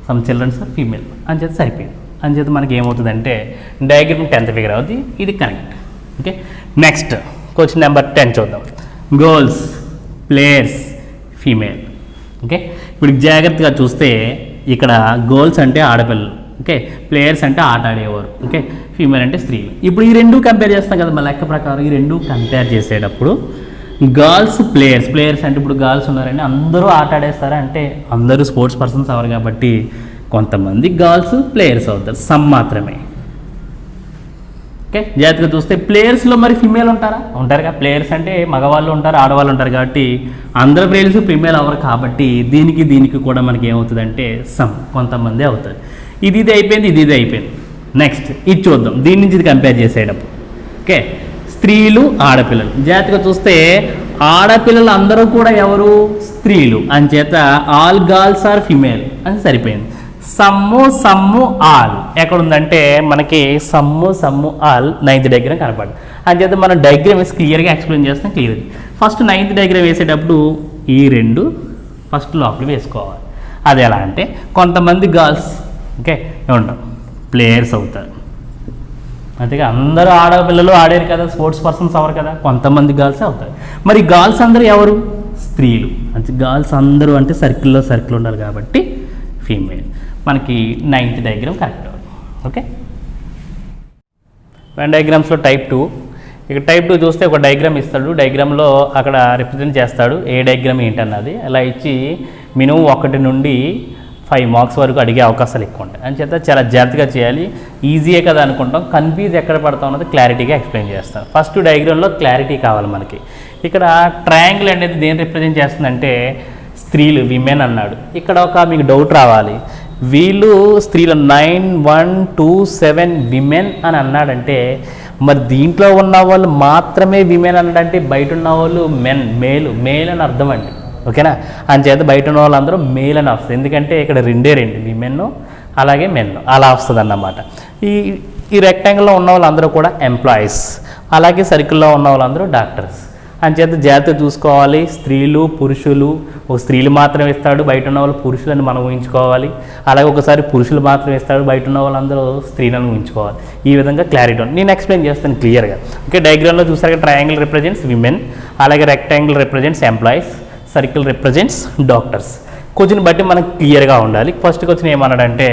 [SPEAKER 2] సమ్ చిల్డ్రన్స్ ఆర్ ఫీమేల్, అంచేత సరిపోయింది. అంచేత మనకి ఏమవుతుందంటే డయాగ్రామ్ 10th ఫిగర్ అవుతుంది, ఇది correct. Okay, next question number 10 చూద్దాం. Girls players female. ఓకే, ఇప్పుడు జాగ్రత్తగా చూస్తే ఇక్కడ గర్ల్స్ అంటే ఆడపిల్లలు, ఓకే, ప్లేయర్స్ అంటే ఆట ఆడేవారు, ఓకే, ఫీమేల్ అంటే స్త్రీలు. ఇప్పుడు ఈ రెండు కంపేర్ చేస్తాం కదా, మా లెక్క ప్రకారం ఈ రెండు కంపేర్ చేసేటప్పుడు గర్ల్స్ ప్లేయర్స్ అంటే ఇప్పుడు గర్ల్స్ ఉన్నారండి, అందరూ ఆట ఆడేస్తారా అంటే అందరూ స్పోర్ట్స్ పర్సన్స్ అవ్వరు కాబట్టి కొంతమంది గర్ల్స్ ప్లేయర్స్ అవుతారు, సమ్ మాత్రమే. ఓకే, జాగ్రత్తగా చూస్తే ప్లేయర్స్లో మరి ఫీమేల్ ఉంటారుగా, ప్లేయర్స్ అంటే మగవాళ్ళు ఉంటారు ఆడవాళ్ళు ఉంటారు కాబట్టి అందరు ప్లేయర్స్ ఫీమేల్ అవ్వరు కాబట్టి దీనికి కూడా మనకి ఏమవుతుందంటే సమ్ కొంతమంది అవుతారు. ఇది అయిపోయింది, ఇది అయిపోయింది. నెక్స్ట్ ఇది చూద్దాం, దీని నుంచి ఇది కంపేర్ చేసేటప్పుడు. ఓకే, స్త్రీలు ఆడపిల్లలు. జాగ్రత్తగా చూస్తే ఆడపిల్లలు అందరూ కూడా ఎవరు? స్త్రీలు. అంచేత ఆల్ గర్ల్స్ ఆర్ ఫీమేల్ అని సరిపోయింది. సమ్ము ఆల్ ఎక్కడుందంటే మనకి సమ్ము ఆల్ 9th డయాగ్రామ్ కనపడింది. అంచేత మనం డయాగ్రామ్ వేసి క్లియర్గా ఎక్స్ప్లెయిన్ చేస్తాం. క్లియర్ ఫస్ట్ 9th డయాగ్రామ్ వేసేటప్పుడు ఈ రెండు ఫస్ట్ లోపల వేసుకోవాలి. అది ఎలా అంటే కొంతమంది గర్ల్స్, ఓకే, ఏమంటాం ప్లేయర్స్ అవుతారు, అంతేగా, అందరూ ఆడపిల్లలు ఆడారు కదా, స్పోర్ట్స్ పర్సన్స్ అవ్వరు కదా, కొంతమంది గర్ల్స్ అవుతారు. మరి గర్ల్స్ అందరూ ఎవరు? స్త్రీలు. అంటే గర్ల్స్ అందరూ అంటే సర్కిల్ ఉండాలి కాబట్టి ఫీమేల్. మనకి 9th డయాగ్రామ్ కరెక్ట్ అవుతుంది. ఓకే, వెన్ డయాగ్రామ్స్లో టైప్ 2. ఇక టైప్ 2 చూస్తే ఒక డయాగ్రామ్ ఇస్తాడు, డయాగ్రామ్లో అక్కడ రిప్రజెంట్ చేస్తాడు ఏ డయాగ్రామ్ ఏంటన్నది. అలా ఇచ్చి మినిమం 1 నుండి 5 మార్క్స్ వరకు అడిగే అవకాశాలు ఎక్కువ ఉంటాయి. అంచేత చాలా జాగ్రత్తగా చేయాలి. ఈజీయే కదా అనుకుంటాం, కన్ఫ్యూజ్ ఎక్కడ పడతాం అన్నది క్లారిటీగా ఎక్స్ప్లెయిన్ చేస్తాను. ఫస్ట్ డయాగ్రామ్లో క్లారిటీ కావాలి మనకి. ఇక్కడ ట్రయాంగిల్ అనేది దేని రిప్రజెంట్ చేస్తుందంటే స్త్రీలు, విమెన్ అన్నాడు. ఇక్కడ ఒక మీకు డౌట్ రావాలి, వీళ్ళు స్త్రీలు 9, 1, 2, 7 విమెన్ అని అన్నాడంటే మరి దీంట్లో ఉన్న వాళ్ళు మాత్రమే విమెన్ అన్నాడంటే బయట ఉన్న వాళ్ళు మేల్ అని అర్థం అండి. ఓకేనా, అంచేత బయట ఉన్న వాళ్ళందరూ మేల్ అని వస్తుంది. ఎందుకంటే ఇక్కడ రెండే విమెన్ అలాగే మెన్ అలా వస్తుంది అన్నమాట. ఈ రెక్టాంగిల్లో ఉన్న వాళ్ళందరూ కూడా ఎంప్లాయీస్, అలాగే సర్కిల్లో ఉన్న వాళ్ళందరూ డాక్టర్స్. అంచేత జాగ్రత్త చూసుకోవాలి. స్త్రీలు పురుషులు, ఒక స్త్రీలు మాత్రం ఇస్తాడు, బయట ఉన్న వాళ్ళు పురుషులని మనం ఊహించుకోవాలి. అలాగే ఒకసారి పురుషులు మాత్రం ఇస్తాడు, బయట ఉన్న వాళ్ళందరూ స్త్రీలను ఊహించుకోవాలి. ఈ విధంగా క్లారిటీ ఉంది. నేను ఎక్స్ప్లెయిన్ చేస్తాను క్లియర్గా. ఓకే, డయాగ్రామ్లో చూసారు ట్రయాంగిల్ రిప్రజెంట్స్ విమెన్, అలాగే rectangle represents employees, circle represents doctors. Question బట్టి మనకు క్లియర్గా ఉండాలి. ఫస్ట్ క్వశ్చన్ ఏమన్నాడంటే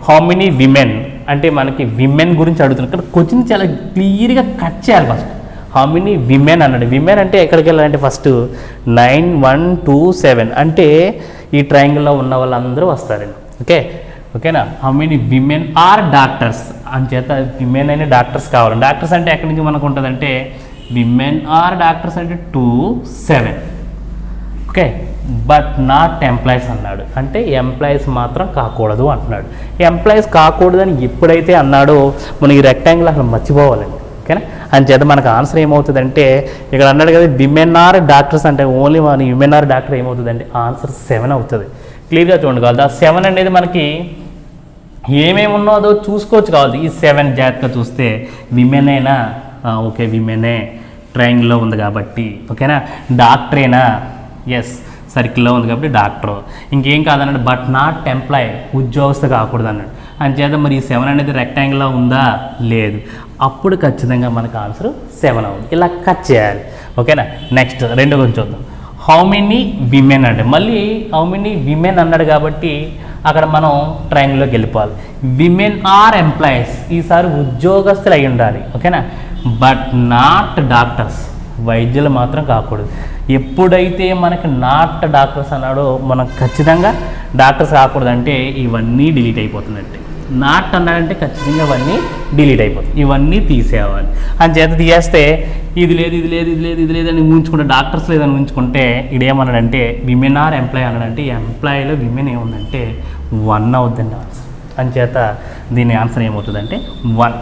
[SPEAKER 2] హౌ మెనీ విమెన్ అంటే మనకి విమెన్ గురించి అడుగుతున్నాం. ఇక్కడ క్వశ్చన్ చాలా క్లియర్గా కట్ చేయాలి. ఫస్ట్ హౌ మెనీ విమెన్ అన్నాడు. విమెన్ అంటే ఎక్కడికి వెళ్ళాలంటే ఫస్ట్ 9 1 2 7 అంటే ఈ ట్రయాంగిల్లో ఉన్న వాళ్ళందరూ వస్తారండి. ఓకేనా. How many women are doctors అని చేత విమెన్ అయిన డాక్టర్స్ కావాలి. డాక్టర్స్ అంటే ఎక్కడి నుంచి మనకు ఉంటుందంటే విమెన్ ఆర్ డాక్టర్స్ అంటే 2 7. ఓకే, బట్ నాట్ ఎంప్లాయీస్ అన్నాడు. అంటే ఎంప్లాయీస్ మాత్రం కాకూడదు అంటున్నాడు. ఎంప్లాయీస్ కాకూడదని ఎప్పుడైతే అన్నాడో మనం ఈ రెక్టాంగిల్ అసలు మర్చిపోవాలండి. ఓకేనా. అంచేత మనకు ఆన్సర్ ఏమవుతుందంటే ఇక్కడ అన్నాడు కదా విమెన్ ఆర్ డాక్టర్స్ అంటే ఓన్లీ మన విమెన్ ఆర్ డాక్టర్ ఏమవుతుందంటే ఆన్సర్ 7 అవుతుంది. క్లియర్గా చూడండి కాదు. ఆ 7 అనేది మనకి ఏమేమి ఉన్నదో చూసుకోవచ్చు కావాలి. ఈ 7 జాగ్రత్తగా చూస్తే విమెన్ అయినా ఓకే విమెనే ట్రయాంగిల్లో ఉంది కాబట్టి ఓకేనా. డాక్టరేనా ఎస్ సర్కిల్లో ఉంది కాబట్టి డాక్టర్. ఇంకేం కాదన్నాడు బట్ నాట్ ఎంప్లాయ్ ఉద్యోగస్తు కాకూడదు అన్నాడు. అంచేత మరి ఈ 7 అనేది రెక్టాంగిల్లో ఉందా లేదు, అప్పుడు ఖచ్చితంగా మనకు ఆన్సర్ 7 అవుతుంది. ఇలా కట్ చేయాలి. ఓకేనా. నెక్స్ట్ రెండో కొంచెం చూద్దాం. హౌ మెనీ విమెన్ అంటే మళ్ళీ హౌ మెనీ విమెన్ అన్నాడు కాబట్టి అక్కడ మనం ట్రయాంగిల్లోకి వెళ్ళిపోవాలి. విమెన్ ఆర్ ఎంప్లాయీస్ ఈసారి ఉద్యోగస్తులు అయి ఉండాలి. ఓకేనా. బట్ నాట్ డాక్టర్స్ వైద్యులు మాత్రం కాకూడదు. ఎప్పుడైతే మనకి నాట్ డాక్టర్స్ అన్నాడో మనం ఖచ్చితంగా డాక్టర్స్ కాకూడదు అంటే ఇవన్నీ డిలీట్ అయిపోతుందంటే. నాట్ అన్నాడంటే ఖచ్చితంగా ఇవన్నీ డిలీట్ అయిపోతుంది. ఇవన్నీ తీసేయాలి. అని చేత తీసేస్తే ఇది లేదు ఇది లేదు ఇది లేదు ఇది లేదని ఊహించుకుంటే డాక్టర్స్ లేదని ఊహించుకుంటే ఇదేమన్నాడంటే విమెన్ ఆర్ ఎంప్లాయ్ అన్నాడంటే ఎంప్లాయీలో విమెన్ ఏముందంటే 1 అవుతుందండి ఆన్సర్. అని చేత దీని ఆన్సర్ ఏమవుతుందంటే 1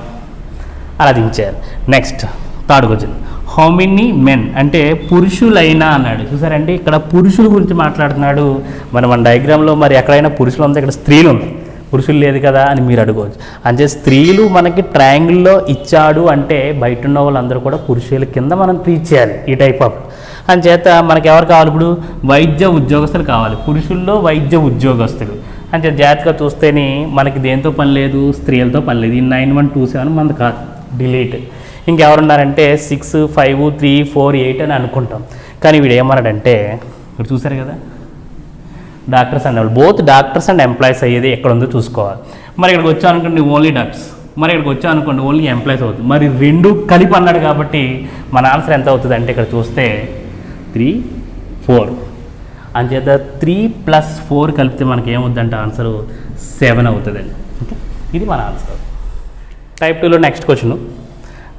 [SPEAKER 2] అలా దించారు. Next third question. How many men అంటే పురుషులైనా అన్నాడు. చూసారంటే ఇక్కడ పురుషుల గురించి మాట్లాడుతున్నాడు. మన డయాగ్రామ్లో మరి ఎక్కడైనా పురుషులు ఉంది, ఇక్కడ స్త్రీలు ఉంది, పురుషులు లేదు కదా అని మీరు అడగవచ్చు. అంటే స్త్రీలు మనకి ట్రయాంగిల్లో ఇచ్చాడు అంటే బయట ఉన్న వాళ్ళందరూ కూడా పురుషుల కింద మనం ట్రీట్ చేయాలి ఈ టైప్ ఆఫ్. అంచేత మనకి ఎవరు కావాలి ఇప్పుడు వైద్య ఉద్యోగస్తులు కావాలి. పురుషుల్లో వైద్య ఉద్యోగస్తులు అంటే జాగ్రత్తగా చూస్తేనే మనకి దేంతో పని లేదు, స్త్రీలతో పని లేదు. ఈ 9 1 2 7 మనది కాదు, డిలీట్. ఇంకెవరున్నారంటే 6 5 3 4 8 అని అనుకుంటాం. కానీ వీడు ఏమన్నాడంటే ఇప్పుడు చూసారు కదా డాక్టర్స్ అనేవాళ్ళు బోత్ డాక్టర్స్ అండ్ ఎంప్లాయీస్ అయ్యేది ఎక్కడ ఉందో చూసుకోవాలి. మరి ఇక్కడికి వచ్చా అనుకోండి ఓన్లీ డాక్టర్స్, మరి ఇక్కడికి వచ్చా అనుకోండి ఓన్లీ ఎంప్లాయీస్ అవుతుంది. మరి 2 కలిపి అన్నాడు కాబట్టి మన ఆన్సర్ ఎంత అవుతుంది అంటే ఇక్కడ చూస్తే 3 4. అంచేత 3 + 4 కలిపితే మనకి ఏమవుతుందంటే ఆన్సర్ 7 అవుతుందండి. ఓకే, ఇది మన ఆన్సర్. టైప్ 2లో నెక్స్ట్ క్వశ్చన్.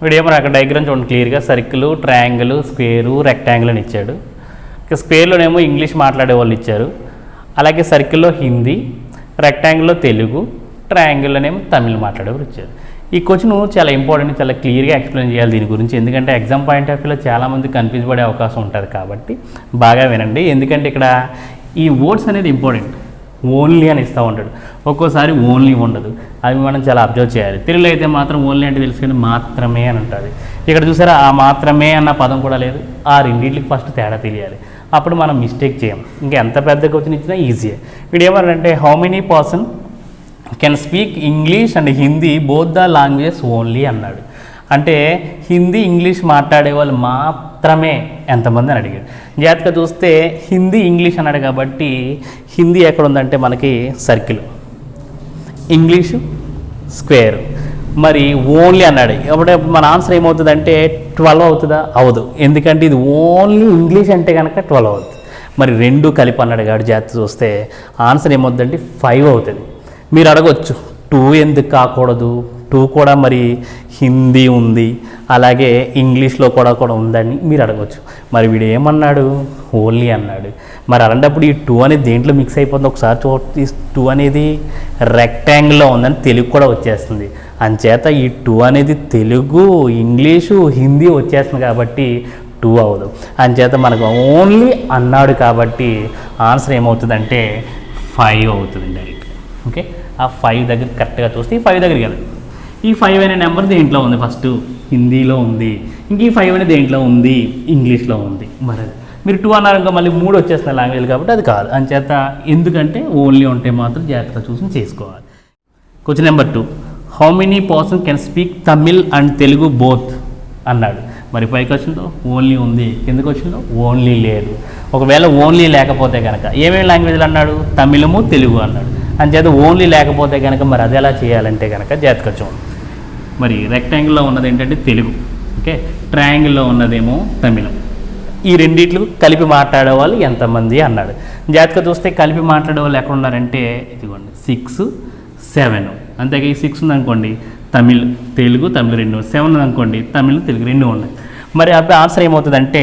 [SPEAKER 2] వీడు ఏమన్నా అక్కడ డయాగ్రామ్ చూడండి క్లియర్గా సర్కిల్, ట్రయాంగిల్, స్క్వేరు, రెక్టాంగిల్ అని ఇచ్చాడు. ఇక స్క్వేర్లోనేమో ఇంగ్లీష్ మాట్లాడే వాళ్ళు ఇచ్చారు, అలాగే సర్కిల్లో హిందీ, రెక్టాంగిల్లో తెలుగు, ట్రయాంగిల్లోనేమో తమిళ్ మాట్లాడేవారు ఇచ్చారు. ఈ క్వశ్చన్ చాలా ఇంపార్టెంట్, చాలా క్లియర్గా ఎక్స్ప్లెయిన్ చేయాలి దీని గురించి. ఎందుకంటే ఎగ్జామ్ పాయింట్ ఆఫ్ వ్యూలో చాలామంది కన్ఫ్యూజ్ పడే అవకాశం ఉంటుంది కాబట్టి బాగా వినండి. ఎందుకంటే ఇక్కడ ఈ వర్డ్స్ అనేది ఇంపార్టెంట్. ఓన్లీ అని ఇస్తూ ఉంటాడు, ఒక్కోసారి ఓన్లీ ఉండదు. అవి మనం చాలా అబ్జర్వ్ చేయాలి. తెలుగులో అయితే మాత్రం ఓన్లీ అంటే తెలుసుకొని మాత్రమే అని ఉంటుంది. ఇక్కడ చూసారా ఆ మాత్రమే అన్న పదం కూడా లేదు. ఆ రెండింటికి ఫస్ట్ తేడా తెలియాలి, అప్పుడు మనం మిస్టేక్ చేయం. ఇంకా ఎంత పెద్ద క్వశ్చన్ ఇచ్చినా ఈజీయే. వీడు ఏమన్నారంటే how many person can speak English and Hindi both the languages only అన్నాడు. అంటే హిందీ ఇంగ్లీష్ మాట్లాడే వాళ్ళు మాత్రమే ఎంతమంది అని అడిగాడు. జాగ్రత్తగా చూస్తే హిందీ ఇంగ్లీష్ అన్నాడు కాబట్టి హిందీ ఎక్కడ ఉందంటే మనకి సర్కిల్, ఇంగ్లీషు స్క్వేర్, మరి ఓన్లీ అన్నాడు. అప్పుడే మన ఆన్సర్ ఏమవుతుందంటే 12 అవుతుందా? అవదు. ఎందుకంటే ఇది ఓన్లీ ఇంగ్లీష్ అంటే కనుక 12 అవుతుంది. మరి 2 కలిపి అన్నాడు కాబట్టి జాగ్రత్త చూస్తే ఆన్సర్ ఏమవుతుందంటే 5 అవుతుంది. మీరు అడగవచ్చు 2 ఎందుకు కాకూడదు, 2 కూడా మరి హిందీ ఉంది అలాగే ఇంగ్లీష్లో కూడా ఉందని మీరు అడగవచ్చు. మరి వీడు ఏమన్నాడు ఓన్లీ అన్నాడు. మరి అలాంటప్పుడు ఈ 2 అనేది దేంట్లో మిక్స్ అయిపోతుంది ఒకసారి చూడండి. 2 అనేది రెక్టాంగిల్లో ఉందని తెలుగు కూడా వచ్చేస్తుంది. అంచేత ఈ 2 అనేది తెలుగు, ఇంగ్లీషు, హిందీ వచ్చేస్తుంది కాబట్టి 2 అవ్వదు. అంచేత మనకు ఓన్లీ అన్నాడు కాబట్టి ఆన్సర్ ఏమవుతుందంటే 5 అవుతుంది డైరెక్ట్. ఓకే, ఆ 5 దగ్గర కరెక్ట్గా చూస్తే ఈ 5 దగ్గరికి వెళ్ళండి. ఈ 5 అనే నెంబర్ దేంట్లో ఉంది? ఫస్ట్ హిందీలో ఉంది. ఇంక ఈ 5 అనేది దేంట్లో ఉంది? ఇంగ్లీష్లో ఉంది. మరి మీరు 2 అన్నారు ఇంకా మళ్ళీ 3 వచ్చేస్తున్న లాంగ్వేజ్ కాబట్టి అది కాదు. అంచేత ఎందుకంటే ఓన్లీ ఉంటే మాత్రం జాగ్రత్తగా చూసి చేసుకోవాలి. Question number 2, how many person can speak Tamil and Telugu both అన్నాడు. మరి పైకి వచ్చిందో ఓన్లీ ఉంది, కిందకి వచ్చిందో ఓన్లీ లేదు. ఒకవేళ ఓన్లీ లేకపోతే కనుక ఏమేమి లాంగ్వేజ్లు అన్నాడు? తమిళము, తెలుగు అన్నాడు. అంచేత ఓన్లీ లేకపోతే కనుక మరి అది ఎలా చేయాలంటే కనుక జాగ్రత్తగా చూడండి. మరి రెక్టాంగిల్లో ఉన్నది ఏంటంటే తెలుగు. ఓకే, ట్రయాంగిల్లో ఉన్నదేమో తమిళం. ఈ రెండిట్లు కలిపి మాట్లాడే వాళ్ళు ఎంతమంది అన్నాడు. జాగ్రత్తగా చూస్తే కలిపి మాట్లాడే వాళ్ళు ఎక్కడ ఉన్నారంటే ఇదిగోండి 6, 7. అంతేగా ఈ 6 ఉందనుకోండి తెలుగు తమిళ్ 2, 7 ఉందనుకోండి తమిళ్ తెలుగు 2 ఉన్నాయి. మరి అప్పుడు ఆన్సర్ ఏమవుతుందంటే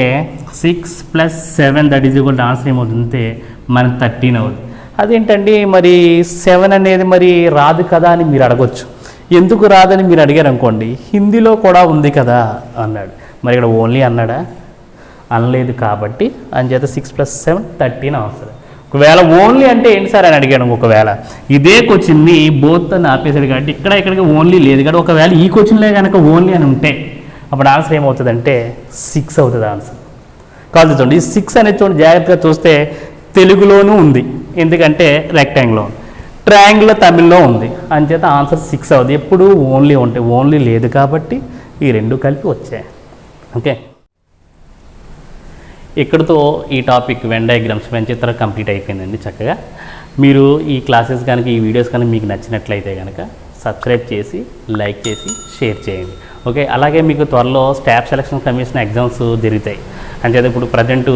[SPEAKER 2] 6 + 7 that is equal to answer ఏమవుతుందంటే మనకు 13 అవుతుంది. అదేంటండి మరి 7 అనేది మరి రాదు కదా అని మీరు అడగొచ్చు. ఎందుకు రాదని మీరు అడిగారు అనుకోండి, హిందీలో కూడా ఉంది కదా అన్నాడు. మరి ఇక్కడ ఓన్లీ అన్నాడా? అనలేదు. కాబట్టి అంచేత 6 + 7 13 ఆన్సర్. ఒకవేళ ఓన్లీ అంటే ఏంటి సార్ అని అడిగాను. ఒకవేళ ఇదే క్వశ్చన్ని బోత్ అని ఆపేసాడు కాబట్టి ఇక్కడికి ఓన్లీ లేదు కాబట్టి ఒకవేళ ఈ క్వశ్చన్లే కనుక ఓన్లీ అని ఉంటే అప్పుడు ఆన్సర్ ఏమవుతుందంటే 6 అవుతుంది ఆన్సర్. కాదు చూడండి, ఈ 6 అనేది చూడండి జాగ్రత్తగా చూస్తే తెలుగులోనూ ఉంది, ఎందుకంటే రెక్టాంగిల్లో ఉంది, ట్రయాంగిల్లో తమిళ్లో ఉంది, అంచేత ఆన్సర్ 6 అవుతుంది. ఎప్పుడు ఓన్లీ ఉంటే ఓన్లీ లేదు కాబట్టి ఈ రెండు కలిపి వచ్చాయి. ఓకే, ఇక్కడితో ఈ టాపిక్ వెన్ డయాగ్రామ్స్ చిత్రం కంప్లీట్ అయిపోయిందండి. చక్కగా మీరు ఈ క్లాసెస్ కనుక ఈ వీడియోస్ కనుక మీకు నచ్చినట్లయితే కనుక సబ్స్క్రైబ్ చేసి లైక్ చేసి షేర్ చేయండి. ఓకే, అలాగే మీకు త్వరలో స్టాఫ్ సెలక్షన్ కమిషన్ ఎగ్జామ్స్ జరుగుతాయి. అంచేత ఇప్పుడు ప్రజెంట్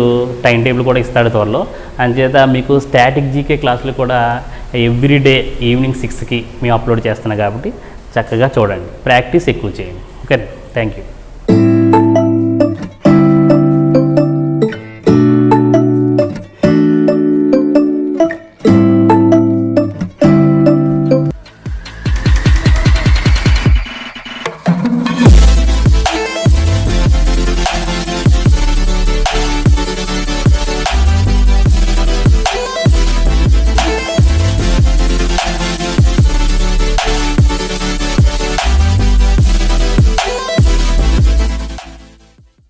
[SPEAKER 2] టైం టేబుల్ కూడా ఇస్తాడు త్వరలో. అంచేత మీకు స్టాటిక్ జీకే క్లాసులు కూడా ఎవ్రీడే ఈవినింగ్ 6కి మేము అప్లోడ్ చేస్తున్నాం కాబట్టి చక్కగా చూడండి, ప్రాక్టీస్ ఎక్కువ చేయండి. Okay, thank you.